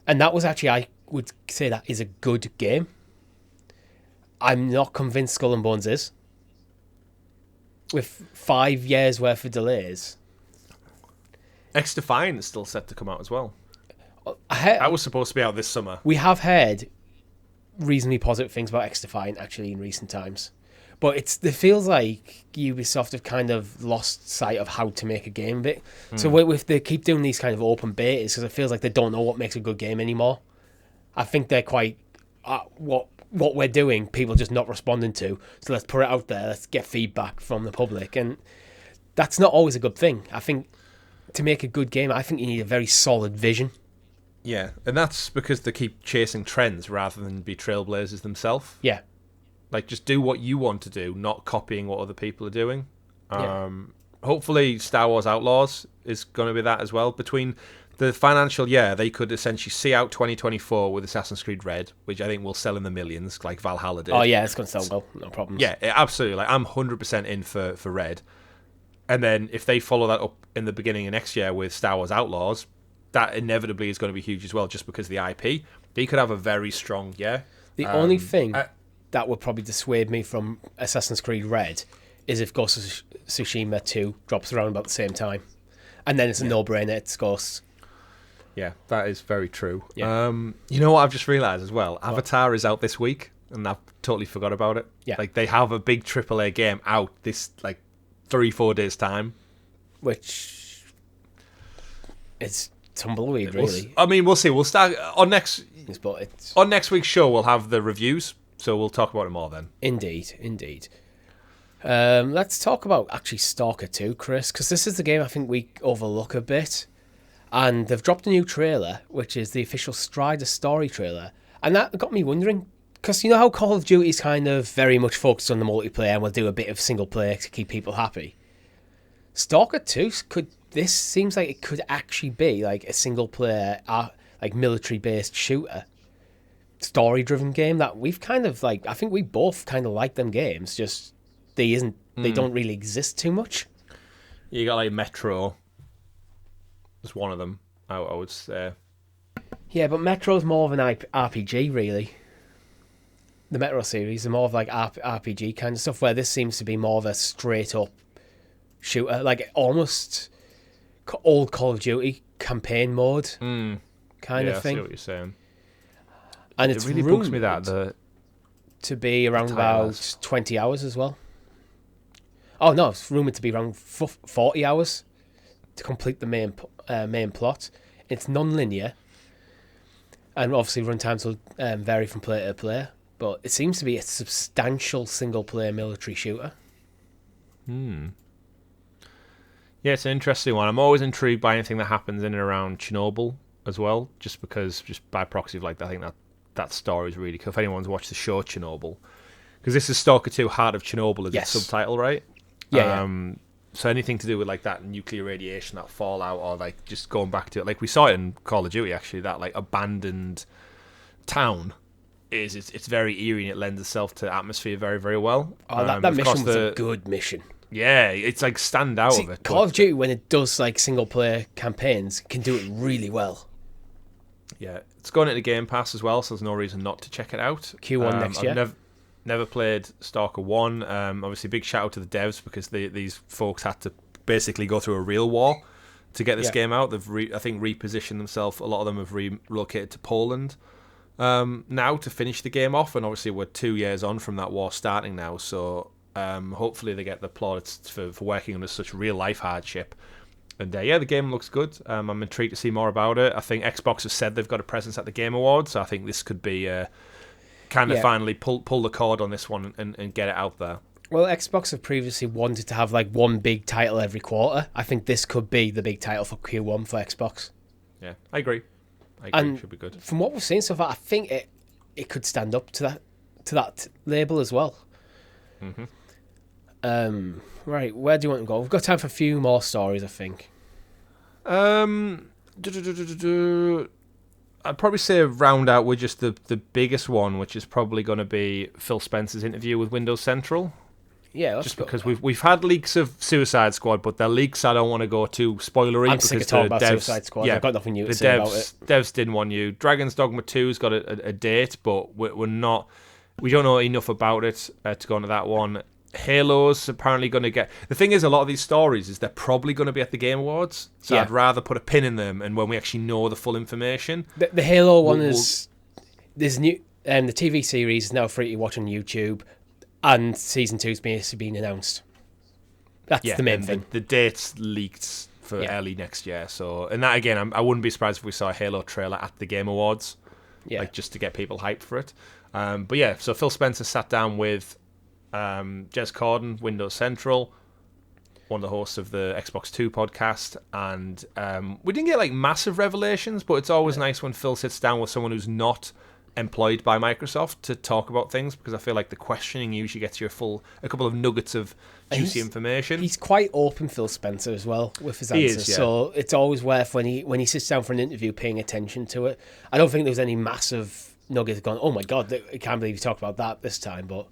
S1: And that was actually, I would say that is a good game. I'm not convinced Skull and Bones is. With 5 years worth of delays.
S2: X Defiant is still set to come out as well.
S1: That
S2: was supposed to be out this summer.
S1: We have heard reasonably positive things about X Defiant actually in recent times. But it feels like Ubisoft have kind of lost sight of how to make a game bit. So if they keep doing these kind of open betas, because it feels like they don't know what makes a good game anymore. I think they're quite... what we're doing, people just not responding to. So let's put it out there. Let's get feedback from the public. And that's not always a good thing. I think to make a good game, I think you need a very solid vision.
S2: Yeah, and that's because they keep chasing trends rather than be trailblazers themselves.
S1: Yeah.
S2: Like, just do what you want to do, not copying what other people are doing.
S1: Yeah.
S2: Hopefully Star Wars Outlaws is going to be that as well. Between the financial year, they could essentially see out 2024 with Assassin's Creed Red, which I think will sell in the millions, like Valhalla did.
S1: Oh, yeah, it's going to sell well. No problems.
S2: Yeah, absolutely. Like, I'm 100% in for Red. And then if they follow that up in the beginning of next year with Star Wars Outlaws, that inevitably is going to be huge as well, just because of the IP. They could have a very strong year.
S1: The only thing that would probably dissuade me from Assassin's Creed Red is if Ghost of Tsushima 2 drops around about the same time. And then it's a no-brainer, it's Ghost.
S2: Yeah, that is very true.
S1: Yeah.
S2: You know what I've just realised as well? Avatar is out this week, and I've totally forgot about it.
S1: Yeah.
S2: Like, they have a big AAA game out this, 3-4 days' time.
S1: Which is tumbleweed, really.
S2: I mean, we'll see. We'll start on next week's show. We'll have the reviews, so we'll talk about it more then.
S1: Indeed. Let's talk about actually Stalker 2, Chris, because this is the game I think we overlook a bit. And they've dropped a new trailer, which is the official Strider story trailer. And that got me wondering, because you know how Call of Duty is kind of very much focused on the multiplayer and will do a bit of single player to keep people happy. Stalker 2 this seems like it could actually be like a single player, like military based shooter, story driven game that we've kind of like. I think we both kind of like them games. Just they don't really exist too much.
S2: You got like Metro. That's one of them. I would say.
S1: Yeah, but Metro's more of an RPG, really. The Metro series are more of like RPG kind of stuff, where this seems to be more of a straight up shooter, like almost old Call of Duty campaign mode kind of thing.
S2: I see what you're saying.
S1: And
S2: it really bugs me that
S1: to be around about 20 hours as well. Oh no, it's rumoured to be around 40 hours to complete the main plot. It's non-linear, and obviously runtimes will vary from player to player, but it seems to be a substantial single-player military shooter.
S2: Yeah, it's an interesting one. I'm always intrigued by anything that happens in and around Chernobyl as well, just by proxy of like I think that story is really cool. If anyone's watched the show Chernobyl, because this is Stalker 2 Heart of Chernobyl is its subtitle, right?
S1: Yeah.
S2: So anything to do with like that nuclear radiation, that fallout, or like just going back to it, like we saw it in Call of Duty actually, that like abandoned town it's very eerie and it lends itself to atmosphere very, very well.
S1: Oh, that mission was a good mission.
S2: Yeah, it's like stand out of it.
S1: Call of Duty, when it does like single player campaigns, can do it really well.
S2: Yeah, it's going into GamePass as well, so there's no reason not to check it out.
S1: Q1 next year.
S2: I've never played Stalker 1. Obviously, big shout out to the devs because these folks had to basically go through a real war to get this game out. They've, I think, repositioned themselves. A lot of them have relocated to Poland now to finish the game off, and obviously we're 2 years on from that war starting now, so hopefully they get the plaudits for working under such real-life hardship. And the game looks good. I'm intrigued to see more about it. I think Xbox has said they've got a presence at the Game Awards, so I think this could be finally pull the cord on this one and get it out there.
S1: Well, Xbox have previously wanted to have like one big title every quarter. I think this could be the big title for Q1 for Xbox.
S2: Yeah, I agree.
S1: And
S2: it should be good.
S1: From what we've seen so far, I think it could stand up to that label as well.
S2: Mm-hmm.
S1: Right, where do you want to go? We've got time for a few more stories, I think.
S2: I'd probably say round out with just the biggest one, which is probably going to be Phil Spencer's interview with Windows Central.
S1: Yeah,
S2: just because we've had leaks of Suicide Squad, but they're leaks I don't want to go too spoilery.
S1: I'm sick of talking about Suicide Squad. Yeah, I've got nothing new to say about it.
S2: Devs didn't want you. Dragon's Dogma 2's got a date, but we don't know enough about it to go into that one. Halo's apparently going to get... The thing is, a lot of these stories is they're probably going to be at the Game Awards, so I'd rather put a pin in them, and when we actually know the full information...
S1: The Halo one is... There's new... the TV series is now free to watch on YouTube, and Season 2's been announced. That's the main thing. The
S2: date's leaked for early next year, so... And that, again, I wouldn't be surprised if we saw a Halo trailer at the Game Awards, just to get people hyped for it. So Phil Spencer sat down with... Jez Corden, Windows Central. one of the hosts of the Xbox 2 podcast, and we didn't get like massive revelations, but it's always nice when Phil sits down with someone who's not employed by Microsoft to talk about things, because I feel like the questioning usually gets you a couple of nuggets of juicy information.
S1: He's quite open, Phil Spencer, as well, with his answers.
S2: Is, yeah.
S1: So it's always worth when he sits down for an interview paying attention to it. I don't think there was any massive nuggets going, oh my god, I can't believe you talked about that this time, but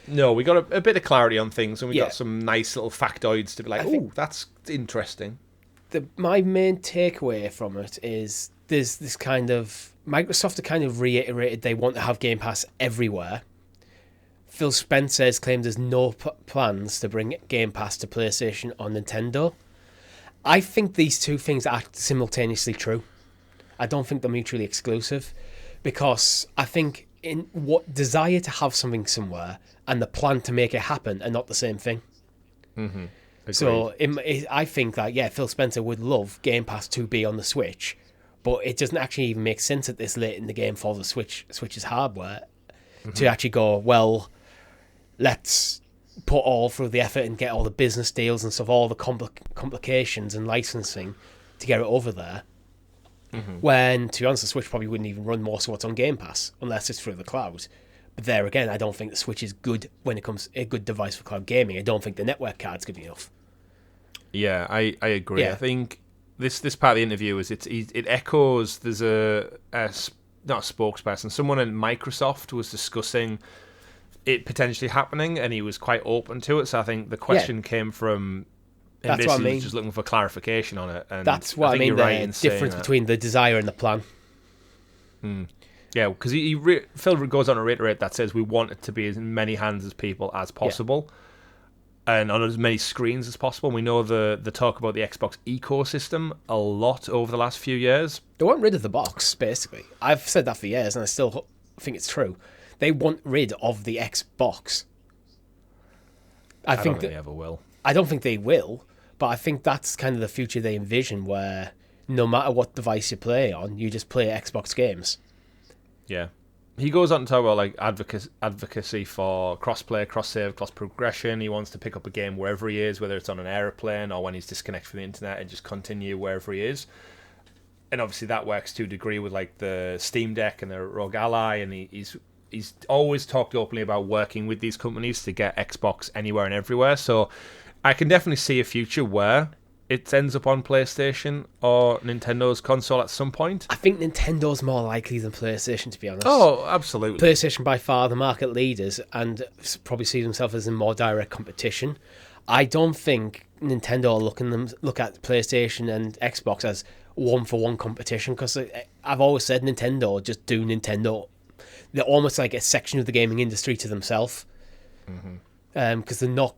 S2: no, we got a bit of clarity on things, and we got some nice little factoids to be like, oh, that's interesting.
S1: My main takeaway from it is there's this kind of... Microsoft have kind of reiterated they want to have Game Pass everywhere. Phil Spencer has claimed there's no plans to bring Game Pass to PlayStation or Nintendo. I think these two things are simultaneously true. I don't think they're mutually exclusive, because I think in what desire to have something somewhere and the plan to make it happen are not the same thing.
S2: Mm-hmm.
S1: So I think that, Phil Spencer would love Game Pass to be on the Switch, but it doesn't actually even make sense at this late in the game for the Switch's hardware to actually go, well, let's put all through the effort and get all the business deals and stuff, all the complications and licensing to get it over there. When, to be honest, the Switch probably wouldn't even run most of what's on Game Pass unless it's through the cloud. But there again, I don't think the Switch is good when it comes a good device for cloud gaming. I don't think the network card's good enough.
S2: Yeah, I agree.
S1: Yeah.
S2: I think this part of the interview is it echoes. There's not a spokesperson, someone in Microsoft was discussing it potentially happening, and he was quite open to it. So I think the question came from him.
S1: That's what I mean.
S2: Was just looking for clarification on it. And
S1: that's what I mean. The difference between the desire and the plan.
S2: Yeah, because Phil goes on to reiterate that, says we want it to be as in many hands as people as possible. And on as many screens as possible. We know the talk about the Xbox ecosystem a lot over the last few years.
S1: They want rid of the box, basically. I've said that for years, and I still think it's true. They want rid of the Xbox. I don't think they ever will. I don't think they will, but I think that's kind of the future they envision, where no matter what device you play on, you just play Xbox games.
S2: Yeah. He goes on to talk about like advocacy for cross-play, cross-save, cross-progression. He wants to pick up a game wherever he is, whether it's on an aeroplane or when he's disconnected from the internet, and just continue wherever he is. And obviously that works to a degree with like the Steam Deck and the Rogue Ally, and he's always talked openly about working with these companies to get Xbox anywhere and everywhere. So I can definitely see a future where it ends up on PlayStation or Nintendo's console at some point.
S1: I think Nintendo's more likely than PlayStation, to be honest.
S2: Oh, absolutely.
S1: PlayStation by far the market leaders and probably see themselves as in more direct competition. I don't think Nintendo look at PlayStation and Xbox as one-for-one competition, because I've always said Nintendo just do Nintendo. They're almost like a section of the gaming industry to themselves. Because they're not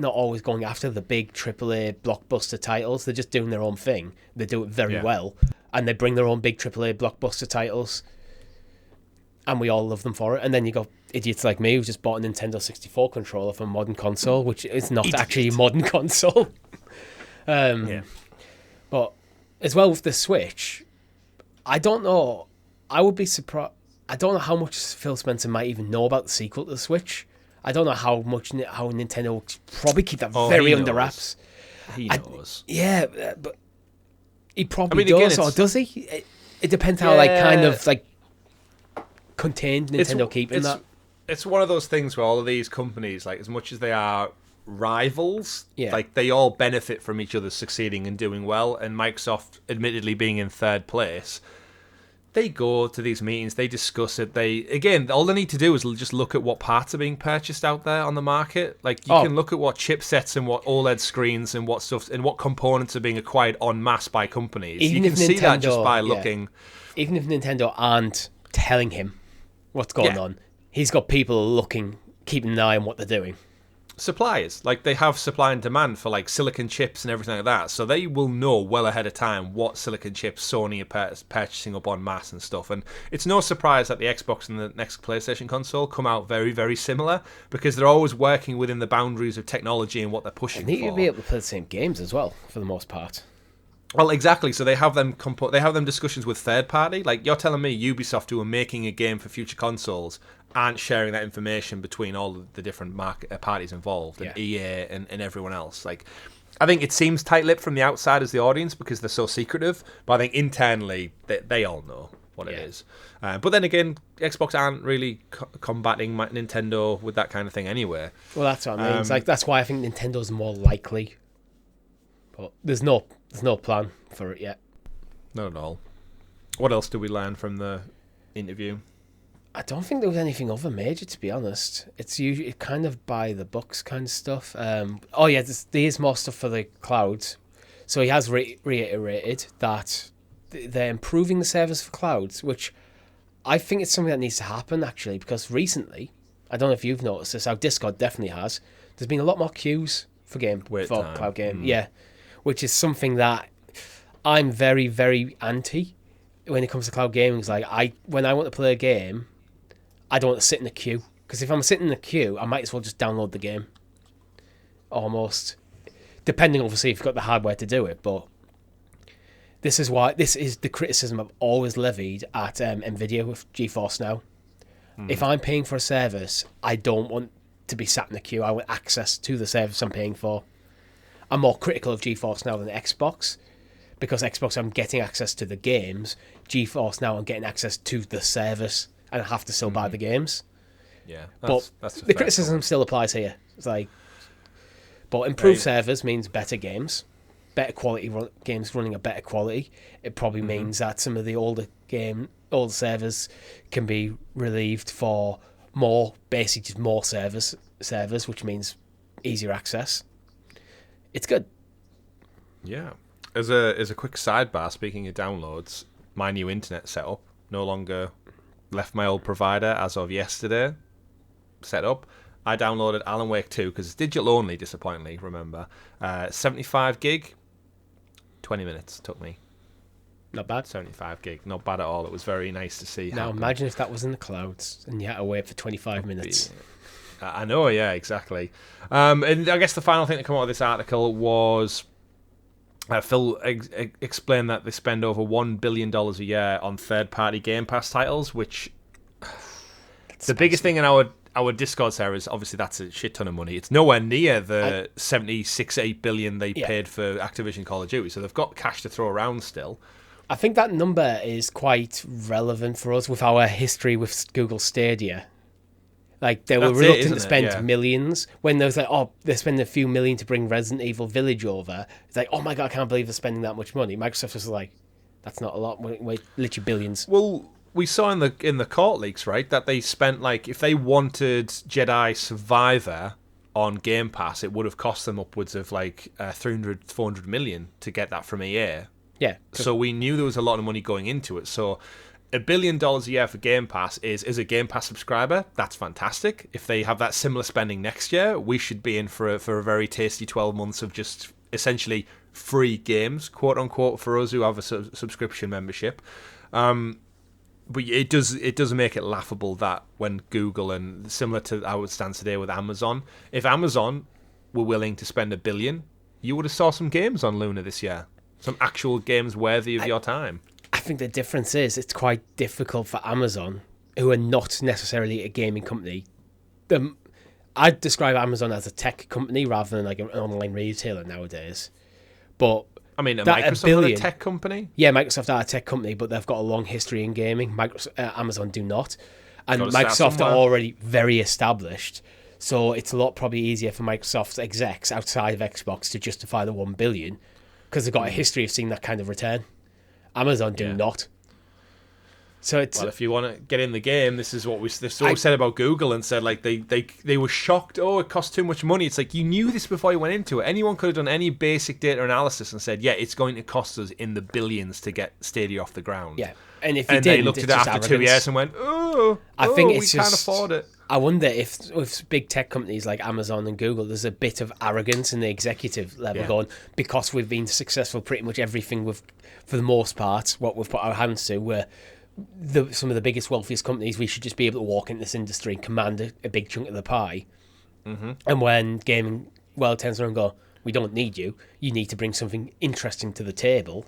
S1: always going after the big AAA blockbuster titles. They're just doing their own thing. They do it very well, and they bring their own big AAA blockbuster titles, and we all love them for it. And then you got idiots like me who just bought a Nintendo 64 controller for a modern console, which is not actually a modern console. But as well with the Switch, I don't know. I would be surprised. I don't know how much Phil Spencer might even know about the sequel to the Switch. I don't know how Nintendo will probably keep that very under wraps.
S2: He knows.
S1: But he probably does, or does he? It depends how contained Nintendo keeping that.
S2: It's one of those things where all of these companies, like as much as they are rivals, like they all benefit from each other succeeding and doing well. And Microsoft, admittedly being in third place, they go to these meetings, they discuss it. All they need to do is just look at what parts are being purchased out there on the market. Like you can look at what chipsets and what OLED screens and what stuff and what components are being acquired en masse by companies. You can see that just by looking.
S1: Even if Nintendo aren't telling him what's going on, he's got people keeping an eye on what they're doing.
S2: Suppliers, like they have supply and demand for like silicon chips and everything like that, so they will know well ahead of time what silicon chips Sony are purchasing up en masse and stuff. And it's no surprise that the Xbox and the next PlayStation console come out very, very similar, because they're always working within the boundaries of technology and what they're pushing for.
S1: And you'll be able to play the same games as well, for the most part.
S2: Well, exactly. So they have them they have them discussions with third party. Like you're telling me, Ubisoft, who are making a game for future consoles, aren't sharing that information between all of the different parties involved, and EA and everyone else. Like, I think it seems tight-lipped from the outside as the audience because they're so secretive, but I think internally they all know what it is. But then again, Xbox aren't really combating Nintendo with that kind of thing anyway.
S1: Well, that's what I mean. It's like that's why I think Nintendo's more likely. But there's no plan for it yet.
S2: Not at all. What else did we learn from the interview?
S1: I don't think there was anything other major, to be honest. It's usually kind of by the books kind of stuff. There is more stuff for the clouds. So he has reiterated that they're improving the service for clouds, which I think it's something that needs to happen, actually, because recently, I don't know if you've noticed this, our Discord definitely has, there's been a lot more queues for cloud game. Yeah, which is something that I'm very, very anti when it comes to cloud gaming. It's like, when I want to play a game, I don't want to sit in a queue. Because if I'm sitting in a queue, I might as well just download the game. Almost. Depending, obviously, if you've got the hardware to do it. But this is the criticism I've always levied at NVIDIA with GeForce Now. If I'm paying for a service, I don't want to be sat in a queue. I want access to the service I'm paying for. I'm more critical of GeForce Now than Xbox. Because Xbox, I'm getting access to the games. GeForce Now, I'm getting access to the service. And I have to still buy the games.
S2: Yeah,
S1: that's the criticism point. Still applies here. It's like, but improved servers means better games, better quality games running at better quality. It probably means that some of the older servers can be relieved for basically just more servers, which means easier access. It's good.
S2: Yeah. As a quick sidebar, speaking of downloads, my new internet setup no longer left my old provider as of yesterday. Set up. I downloaded Alan Wake 2 because it's digital only, disappointingly, remember. 75 gig, 20 minutes took me.
S1: Not bad.
S2: 75 gig, not bad at all. It was very nice to see.
S1: Now imagine if that was in the clouds and you had to wait for 25 minutes.
S2: I know, yeah, exactly. And I guess the final thing to come out of this article was Phil explained that they spend over $1 billion a year on third-party Game Pass titles, which the biggest thing in our Discord server is obviously that's a shit ton of money. It's nowhere near the 8 billion they paid for Activision Call of Duty, so they've got cash to throw around still.
S1: I think that number is quite relevant for us with our history with Google Stadia. Like, they were reluctant to spend millions when there was like, they're spending a few million to bring Resident Evil Village over. It's like, oh my God, I can't believe they're spending that much money. Microsoft was like, that's not a lot. Wait, literally billions.
S2: Well, we saw in the court leaks, right, that they spent, like, if they wanted Jedi Survivor on Game Pass, it would have cost them upwards of like 300-400 million to get that from EA.
S1: Yeah.
S2: So we knew there was a lot of money going into it. So $1 billion a year for Game Pass is a Game Pass subscriber. That's fantastic. If they have that similar spending next year, we should be in for a very tasty 12 months of just essentially free games, quote unquote, for us who have a subscription membership. But it does make it laughable that when Google, and similar to how it stands today with Amazon, if Amazon were willing to spend $1 billion, you would have saw some games on Luna this year, some actual games worthy of your time.
S1: I think the difference is it's quite difficult for Amazon, who are not necessarily a gaming company. I'd describe Amazon as a tech company rather than like an online retailer nowadays. But
S2: I mean, Microsoft a tech company?
S1: Yeah, Microsoft are a tech company, but they've got a long history in gaming. Amazon do not. And Microsoft are already very established. So it's a lot probably easier for Microsoft's execs outside of Xbox to justify the $1 billion because they've got a history of seeing that kind of return. Amazon do not. So it's
S2: if you want to get in the game, this is what we said about Google and said like they were shocked. Oh, it costs too much money. It's like you knew this before you went into it. Anyone could have done any basic data analysis and said, yeah, it's going to cost us in the billions to get Stadia off the ground.
S1: Yeah, and if you they
S2: looked at it after arrogance. 2 years and went, I think we can't afford it.
S1: I wonder if with big tech companies like Amazon and Google, there's a bit of arrogance in the executive level going, because we've been successful pretty much everything for the most part, what we've put our hands to, we're some of the biggest, wealthiest companies, we should just be able to walk into this industry and command a big chunk of the pie. Mm-hmm. And when gaming world turns around and go, We don't need you. You need to bring something interesting to the table.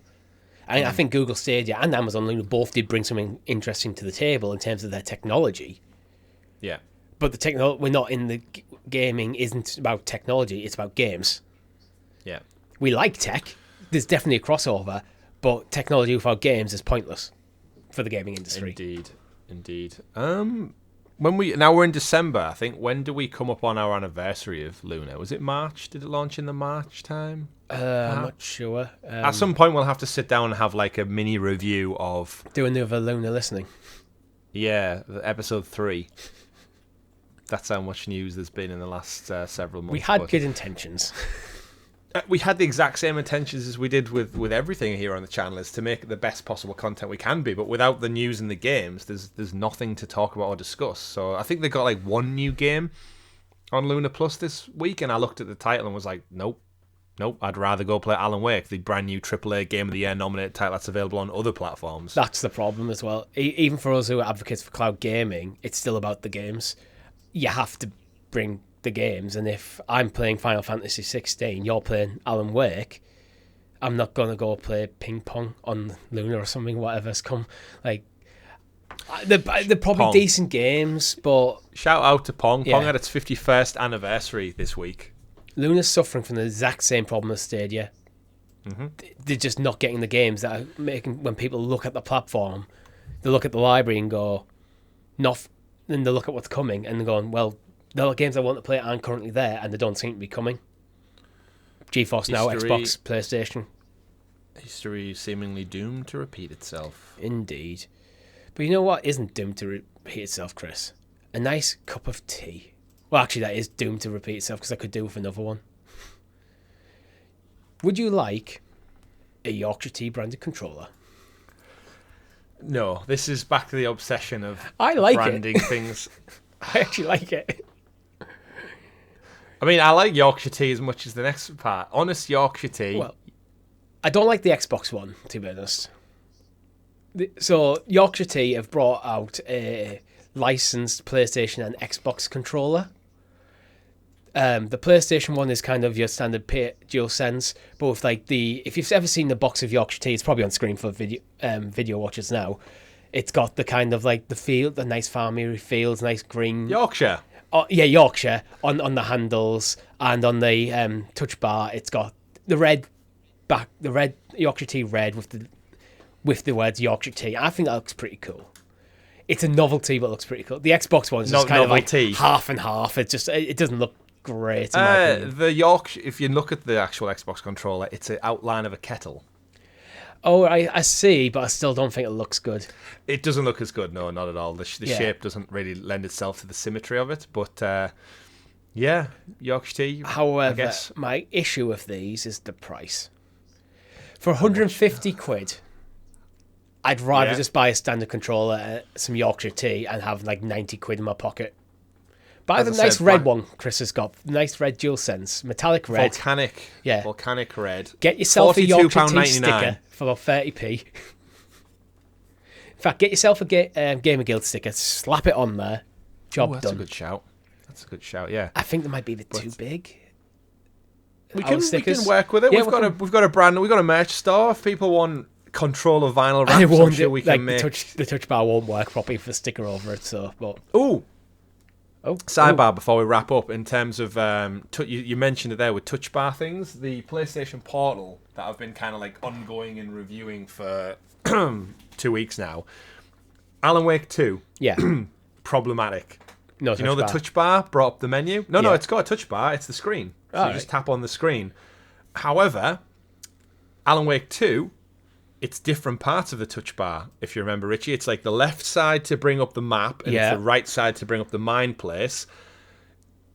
S1: And I think Google Stadia and Amazon Luna both did bring something interesting to the table in terms of their technology.
S2: Yeah.
S1: But the we're not in the gaming isn't about technology, it's about games.
S2: Yeah.
S1: We like tech. There's definitely a crossover, but technology without games is pointless for the gaming industry.
S2: Indeed. Now we're in December, I think. When do we come up on our anniversary of Luna? Was it March? Did it launch in the March time?
S1: I'm not sure.
S2: At some point, we'll have to sit down and have like a mini review of
S1: doing the other Luna listening.
S2: Yeah, episode 3. That's how much news there's been in the last several months.
S1: We had good intentions.
S2: We had the exact same intentions as we did with everything here on the channel, is to make the best possible content we can be. But without the news and the games, there's nothing to talk about or discuss. So I think they got like one new game on Luna Plus this week, and I looked at the title and was like, nope, I'd rather go play Alan Wake, the brand new AAA Game of the Year nominated title that's available on other platforms.
S1: That's the problem as well. Even for us who are advocates for cloud gaming, it's still about the games. You have to bring the games, and if I'm playing Final Fantasy 16, you're playing Alan Wake, I'm not gonna go play ping pong on Luna or something. Whatever's come, like they're probably
S2: Pong.
S1: decent games, but
S2: Shout out to Pong.
S1: Yeah.
S2: Pong had its 51st anniversary this week.
S1: Luna's suffering from the exact same problem as Stadia.
S2: Mm-hmm.
S1: They're just not getting the games that are making, when people look at the platform, they look at the library and go, then they look at what's coming and they're going, well, the games I want to play aren't currently there, and they don't seem to be coming. GeForce Now, Xbox, PlayStation.
S2: History seemingly doomed to repeat itself.
S1: Indeed. But you know what isn't doomed to repeat itself, Chris? A nice cup of tea. Well, actually, that is doomed to repeat itself, because I could do with another one. Would you like a Yorkshire Tea branded controller?
S2: No, this is back to the obsession of
S1: I like
S2: branding things.
S1: I actually like it.
S2: I mean, I like Yorkshire Tea as much as the next part. Honest Yorkshire Tea.
S1: Well, I don't like the Xbox one, to be honest. So, Yorkshire Tea have brought out a licensed PlayStation and Xbox controller. The PlayStation one is kind of your standard DualSense, but with like if you've ever seen the box of Yorkshire Tea, it's probably on screen for video watchers now. It's got the kind of like the nice farmery fields, nice green.
S2: Yorkshire.
S1: Oh, yeah, Yorkshire on the handles, and on the touch bar, it's got the red Yorkshire Tea red with the words Yorkshire Tea. I think that looks pretty cool. It's a novelty, but looks pretty cool. The Xbox one is just kind
S2: novelty.
S1: of like half and half. It doesn't look great. In my opinion.
S2: The Yorkshire. If you look at the actual Xbox controller, it's an outline of a kettle.
S1: Oh, I see, but I still don't think it looks good.
S2: It doesn't look as good, no, not at all. The shape doesn't really lend itself to the symmetry of it, but yeah, Yorkshire Tea.
S1: However, my issue with these is the price. For 150 quid, I'd rather just buy a standard controller, some Yorkshire Tea, and have like 90 quid in my pocket. Buy the nice red one Chris has got. Nice red DualSense. Metallic red.
S2: Volcanic red.
S1: Get yourself a Yorkshire Tea sticker for about 30p. In fact, get yourself a GamerGuild sticker. Slap it on there. Job done.
S2: That's a good shout, yeah.
S1: I think they might be a bit too big.
S2: We can work with it.
S1: Yeah,
S2: we've got a brand. We've got a merch store. If people want controller vinyl wraps, I'm sure we can make.
S1: The touch bar won't work properly for a sticker over it. So, but
S2: sidebar before we wrap up, in terms of you mentioned it there with touch bar things, the PlayStation Portal that I've been kind of like ongoing and reviewing for 2 weeks now. Alan Wake 2, problematic.
S1: No,
S2: do you know the touch bar brought up the menu? No, it's got a touch bar. It's the screen. So you just tap on the screen. However, Alan Wake 2, it's different parts of the touch bar, if you remember, Richie. It's like the left side to bring up the map, and it's the right side to bring up the mine place.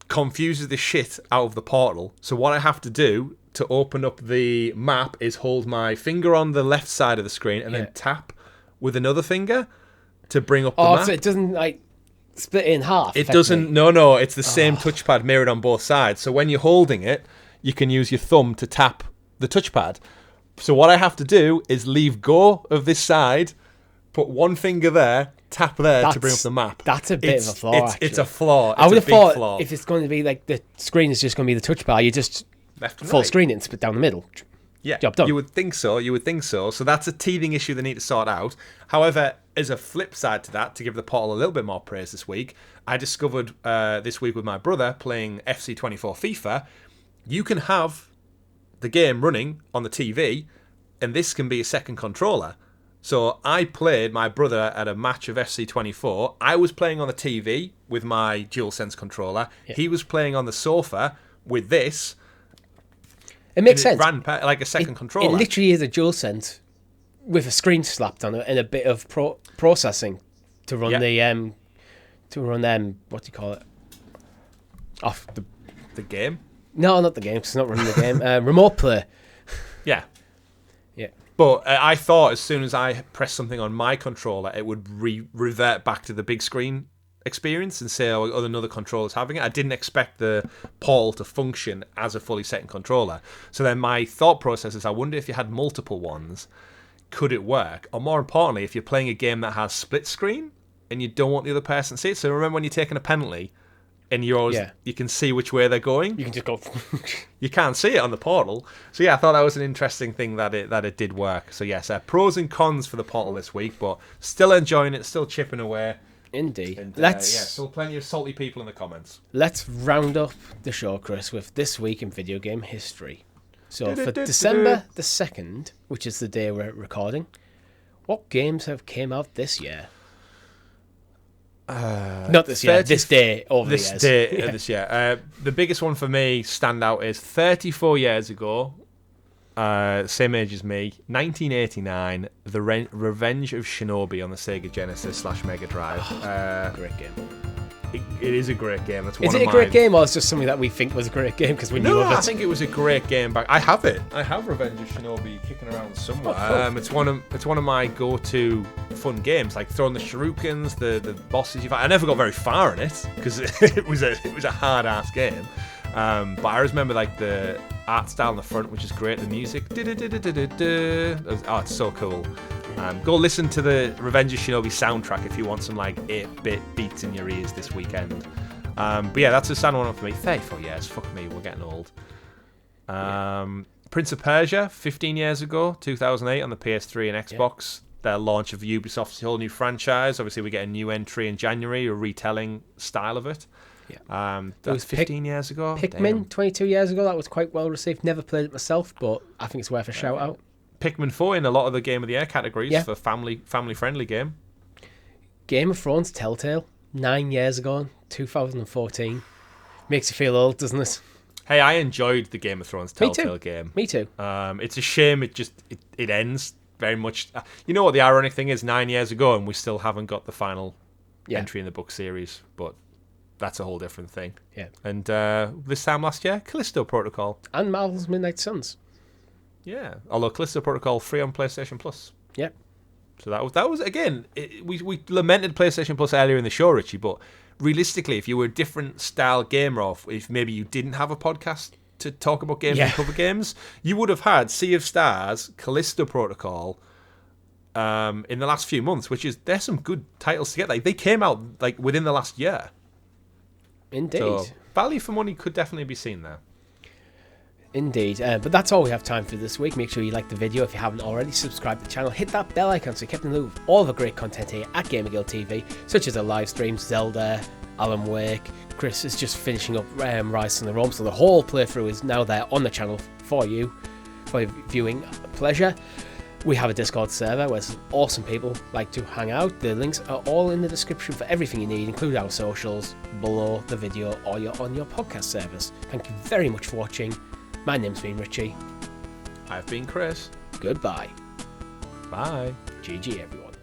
S2: Confuses the shit out of the Portal. So what I have to do to open up the map is hold my finger on the left side of the screen and then tap with another finger to bring up the map.
S1: So it doesn't like split it in half?
S2: It doesn't. No, it's the same touchpad mirrored on both sides. So when you're holding it, you can use your thumb to tap the touchpad. So what I have to do is leave go of this side, put one finger there, tap there to bring up the map.
S1: That's a bit of a flaw.
S2: It's a flaw.
S1: I would have thought if it's going to be like the screen is just going to be the touch bar, you just
S2: left and
S1: full
S2: right.
S1: screen it and split down the middle.
S2: Yeah,
S1: job done.
S2: You would think so. So that's a teething issue they need to sort out. However, as a flip side to that, to give the Portal a little bit more praise this week, I discovered this week with my brother playing FC24 FIFA, you can have the game running on the TV, and this can be a second controller. So I played my brother at a match of FC24. I was playing on the TV with my DualSense controller. Yeah. He was playing on the sofa with this.
S1: It makes sense.
S2: It ran like a second controller.
S1: It literally is a DualSense with a screen slapped on it and a bit of processing to run what do you call it? Off
S2: the game?
S1: No, not the game, because it's not running the game. Remote play.
S2: Yeah.
S1: Yeah.
S2: But I thought as soon as I pressed something on my controller, it would revert back to the big screen experience and say, oh, another controller's having it. I didn't expect the Portal to function as a fully second controller. So then my thought process is, I wonder if you had multiple ones, could it work? Or more importantly, if you're playing a game that has split screen and you don't want the other person to see it. So remember when you're taking a penalty and you can see which way they're going?
S1: You can just go...
S2: You can't see it on the Portal. So yeah, I thought that was an interesting thing that it did work. So yes, pros and cons for the Portal this week, but still enjoying it, still chipping away.
S1: Indeed.
S2: And, still plenty of salty people in the comments.
S1: Let's round up the show, Chris, with this week in video game history. So for December the 2nd, which is the day we're recording, what games have came out this year? Not this year, this day over the years.
S2: This year. The biggest one for me, standout, is 34 years ago, same age as me, 1989, The Revenge of Shinobi on the Sega Genesis / Mega Drive.
S1: Great game.
S2: It is a great game.
S1: Is it a great game, or is it just something that we think was a great game because we knew of it?
S2: I think it was a great game. But I have it. I have Revenge of Shinobi kicking around somewhere. It's one of my go-to fun games, like throwing the shurikens, the bosses you fight. I never got very far in it because it was a hard-ass game. But I always remember like the art style on the front, which is great. The music, it's so cool. Go listen to the Revenge of Shinobi soundtrack if you want some like 8-bit beats in your ears this weekend. But yeah, that's a sad one for me. 34 years, fuck me, we're getting old. Prince of Persia, 15 years ago, 2008 on the PS3 and Xbox. Their launch of Ubisoft's whole new franchise. Obviously, we get a new entry in January, a retelling style of it.
S1: Yeah.
S2: That was 15 years ago.
S1: Pikmin, 22 years ago. That was quite well received. Never played it myself, but I think it's worth a shout out.
S2: Pikmin 4 in a lot of the Game of the Year categories for family-friendly game.
S1: Game of Thrones Telltale, 9 years ago, 2014. Makes you feel old, doesn't it?
S2: Hey, I enjoyed the Game of Thrones Telltale game.
S1: Me too.
S2: It's a shame it ends very much... You know what the ironic thing is? 9 years ago and we still haven't got the final entry in the book series, but that's a whole different thing.
S1: Yeah. And
S2: this time last year, Callisto Protocol.
S1: And Marvel's Midnight Suns.
S2: Yeah, although Callisto Protocol free on PlayStation Plus.
S1: Yep.
S2: So that was again. We lamented PlayStation Plus earlier in the show, Richie, but realistically, if you were a different style gamer, or if maybe you didn't have a podcast to talk about games and cover games, you would have had Sea of Stars, Callisto Protocol, in the last few months. There's some good titles to get. Like they came out like within the last year.
S1: Indeed.
S2: So value for money could definitely be seen there.
S1: Indeed, but that's all we have time for this week. Make sure you like the video if you haven't already. Subscribe to the channel, hit that bell icon so you're kept in the loop of all the great content here at GamerGuildTV, such as our live streams, Zelda, Alan Wake. Chris is just finishing up Rise from the Realm, so the whole playthrough is now there on the channel for you, for your viewing pleasure. We have a Discord server where some awesome people like to hang out. The links are all in the description for everything you need, including our socials, below the video, or you're on your podcast service. Thank you very much for watching. My name's been Richie.
S2: I've been Chris.
S1: Goodbye.
S2: Bye.
S1: GG, everyone.